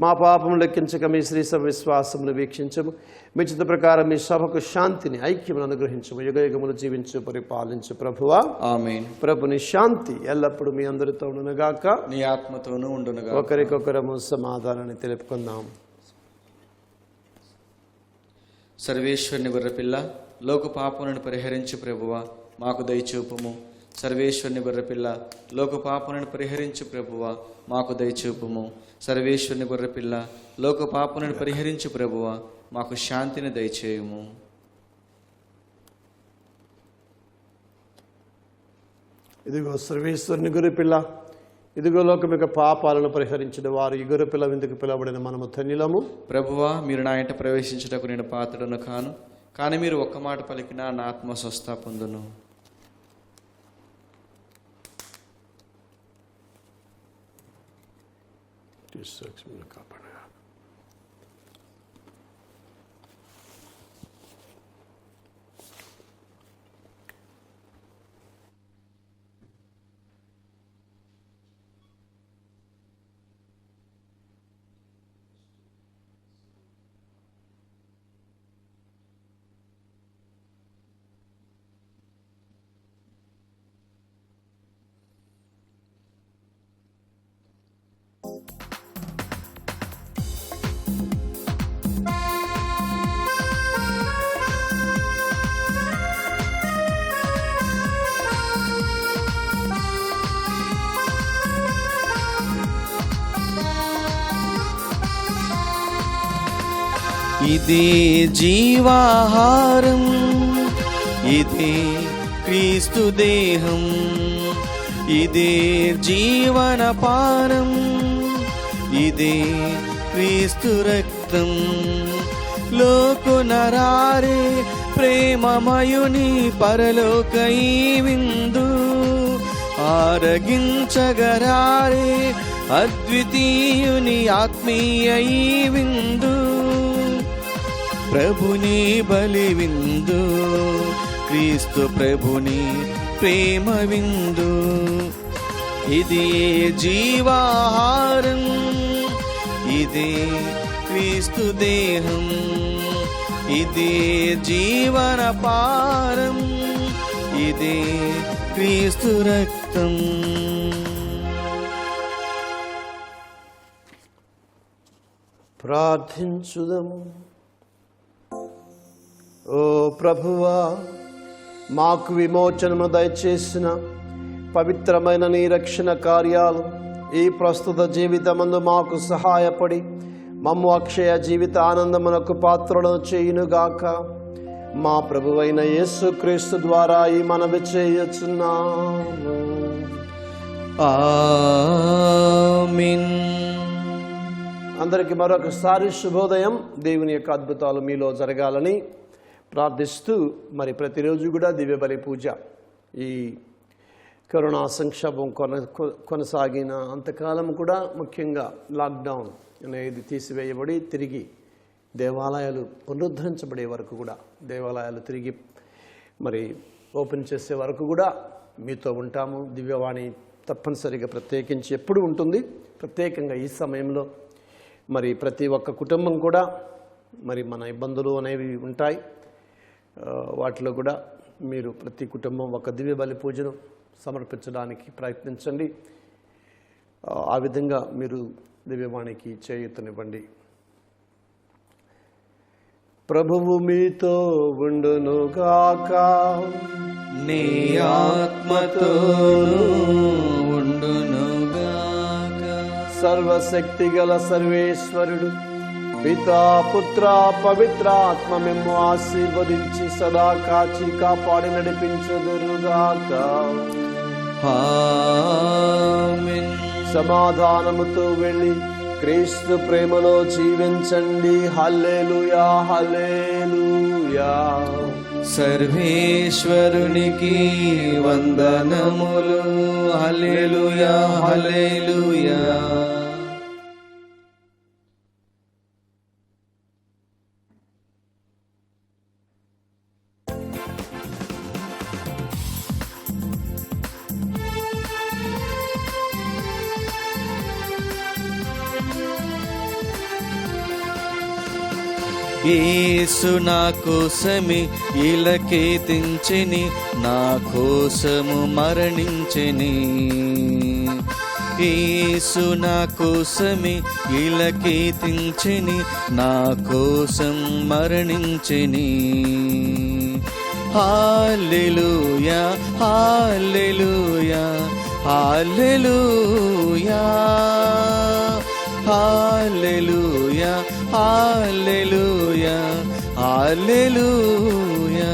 మా పాపము లెక్కించక మీ శ్రీ సభ విశ్వాసమును వీక్షించము. మీ చిత్త ప్రకారం మీ సభకు శాంతిని, ఐక్యమును అనుగ్రహించము. యుగ యుగములు జీవించు పరిపాలించు ప్రభువా. ఆమేన్. ప్రభుని శాంతి ఎల్లప్పుడూ మీ అందరితో ఉండునుగాక, నీ ఆత్మతోనూ ఉండునుగాక. ఒకరికొకరము సమాధానాన్ని తెలుపుకుందాం. సర్వేశ్వరుని గొర్రెపిల్ల, లోక పాపములను పరిహరించు ప్రభువా, మాకు దయచూపుము. సర్వేశ్వరుని గొర్రెపిల్ల, లోక పాపములను పరిహరించు ప్రభువా, మాకు దయచూపుము. సర్వేశ్వరుని గొర్రెపిల్ల, లోక పాపములను పరిహరించు ప్రభువా, మాకు శాంతిని దయచేయుము. ఇదిగో సర్వేశ్వరుని గొర్రెపిల్ల, ఇదిగో లోకం యొక్క పాపాలను పరిహరించిన వారు ఈ గొర్రెపిల్ల విందుకు పిలవబడిన మనము ధన్యులము. ప్రభువా, మీరు నా ఇంట ప్రవేశించుటకు నేను పాత్రుడను కాను, కానీ మీరు ఒక్క మాట పలికినా నా ఆత్మ స్వస్థ పొందును. కాపాడగా ఇదే జీవాహారం, ఇదే క్రీస్తు దేహం, ఇదే జీవన పానం, ఇదే క్రీస్తు రక్తం. లోకునరారే ప్రేమమయుని పరలోక ఈ విందు, ఆరగించగరారే అద్వితీయుని ఆత్మీయ ఈ విందు. ప్రభుని బలి విందు, క్రీస్తు ప్రభుని ప్రేమ విందు. ఇది జీవాహారం, ఇదే క్రీస్తు దేహం, ఇదే జీవన పారం, ఇదే క్రీస్తు రక్తం. ప్రార్థించుదము. ఓ ప్రభువా, మాకు విమోచనము దయచేసిన పవిత్రమైన నీ రక్షణ కార్యాలు ఈ ప్రస్తుత జీవితమందు మాకు సహాయపడి మమ్ము అక్షయ జీవిత ఆనందమునకు పాత్రలను చేయునుగాక. మా ప్రభువైన యేసుక్రీస్తు ద్వారా ఈ మనవి చేయుచున్నాము. ఆమేన్. అందరికీ మరొకసారి శుభోదయం. దేవుని యొక్క అద్భుతాలు మీలో జరగాలని ప్రార్థిస్తూ, మరి ప్రతిరోజు కూడా దివ్య బలి పూజ, ఈ కరోనా సంక్షోభం కొనసాగిన అంతకాలం కూడా, ముఖ్యంగా లాక్డౌన్ అనేది తీసివేయబడి తిరిగి దేవాలయాలు పునరుద్ధరించబడే వరకు కూడా, దేవాలయాలు తిరిగి మరి ఓపెన్ చేసే వరకు కూడా మీతో ఉంటాము. దివ్యవాణి తప్పనిసరిగా ప్రత్యేకించి ఎప్పుడు ఉంటుంది. ప్రత్యేకంగా ఈ సమయంలో మరి ప్రతి ఒక్క కుటుంబం కూడా మరి మన ఇబ్బందులు అనేవి ఉంటాయి. వాటిలో కూడా మీరు ప్రతి కుటుంబం ఒక దివ్య బలి పూజను సమర్పించడానికి ప్రయత్నించండి. ఆ విధంగా మీరు దివ్యవాణికి చేయూతనివ్వండి. ప్రభువు మీతో ఉండునుగాక. నీ ఆత్మతోను ఉండునుగాక. సర్వశక్తి గల సర్వేశ్వరుడు పితా, పుత్ర, పవిత్రాత్మ మిమ్ము ఆశీర్వదించి సదా కాచి కాపాడి నడిపించుదురుగాక. ఆమేన్. సమాధానముతో వెళ్ళి క్రీస్తు ప్రేమలో జీవించండి. హల్లెలూయా, హల్లెలూయా. సర్వేశ్వరునికి వందనములు. హల్లెలూయా, హల్లెలూయా. యేసు నా కోసమే ఇలకేతించెని, నా కోసము మరణించెని. యేసు నా కోసమే ఇలకేతించెని, నా కోసం మరణించెని. హల్లెలూయా, హల్లెలూయా, హల్లెలూయా, హల్లెలూయా, హల్లెలూయా, హల్లెలూయా.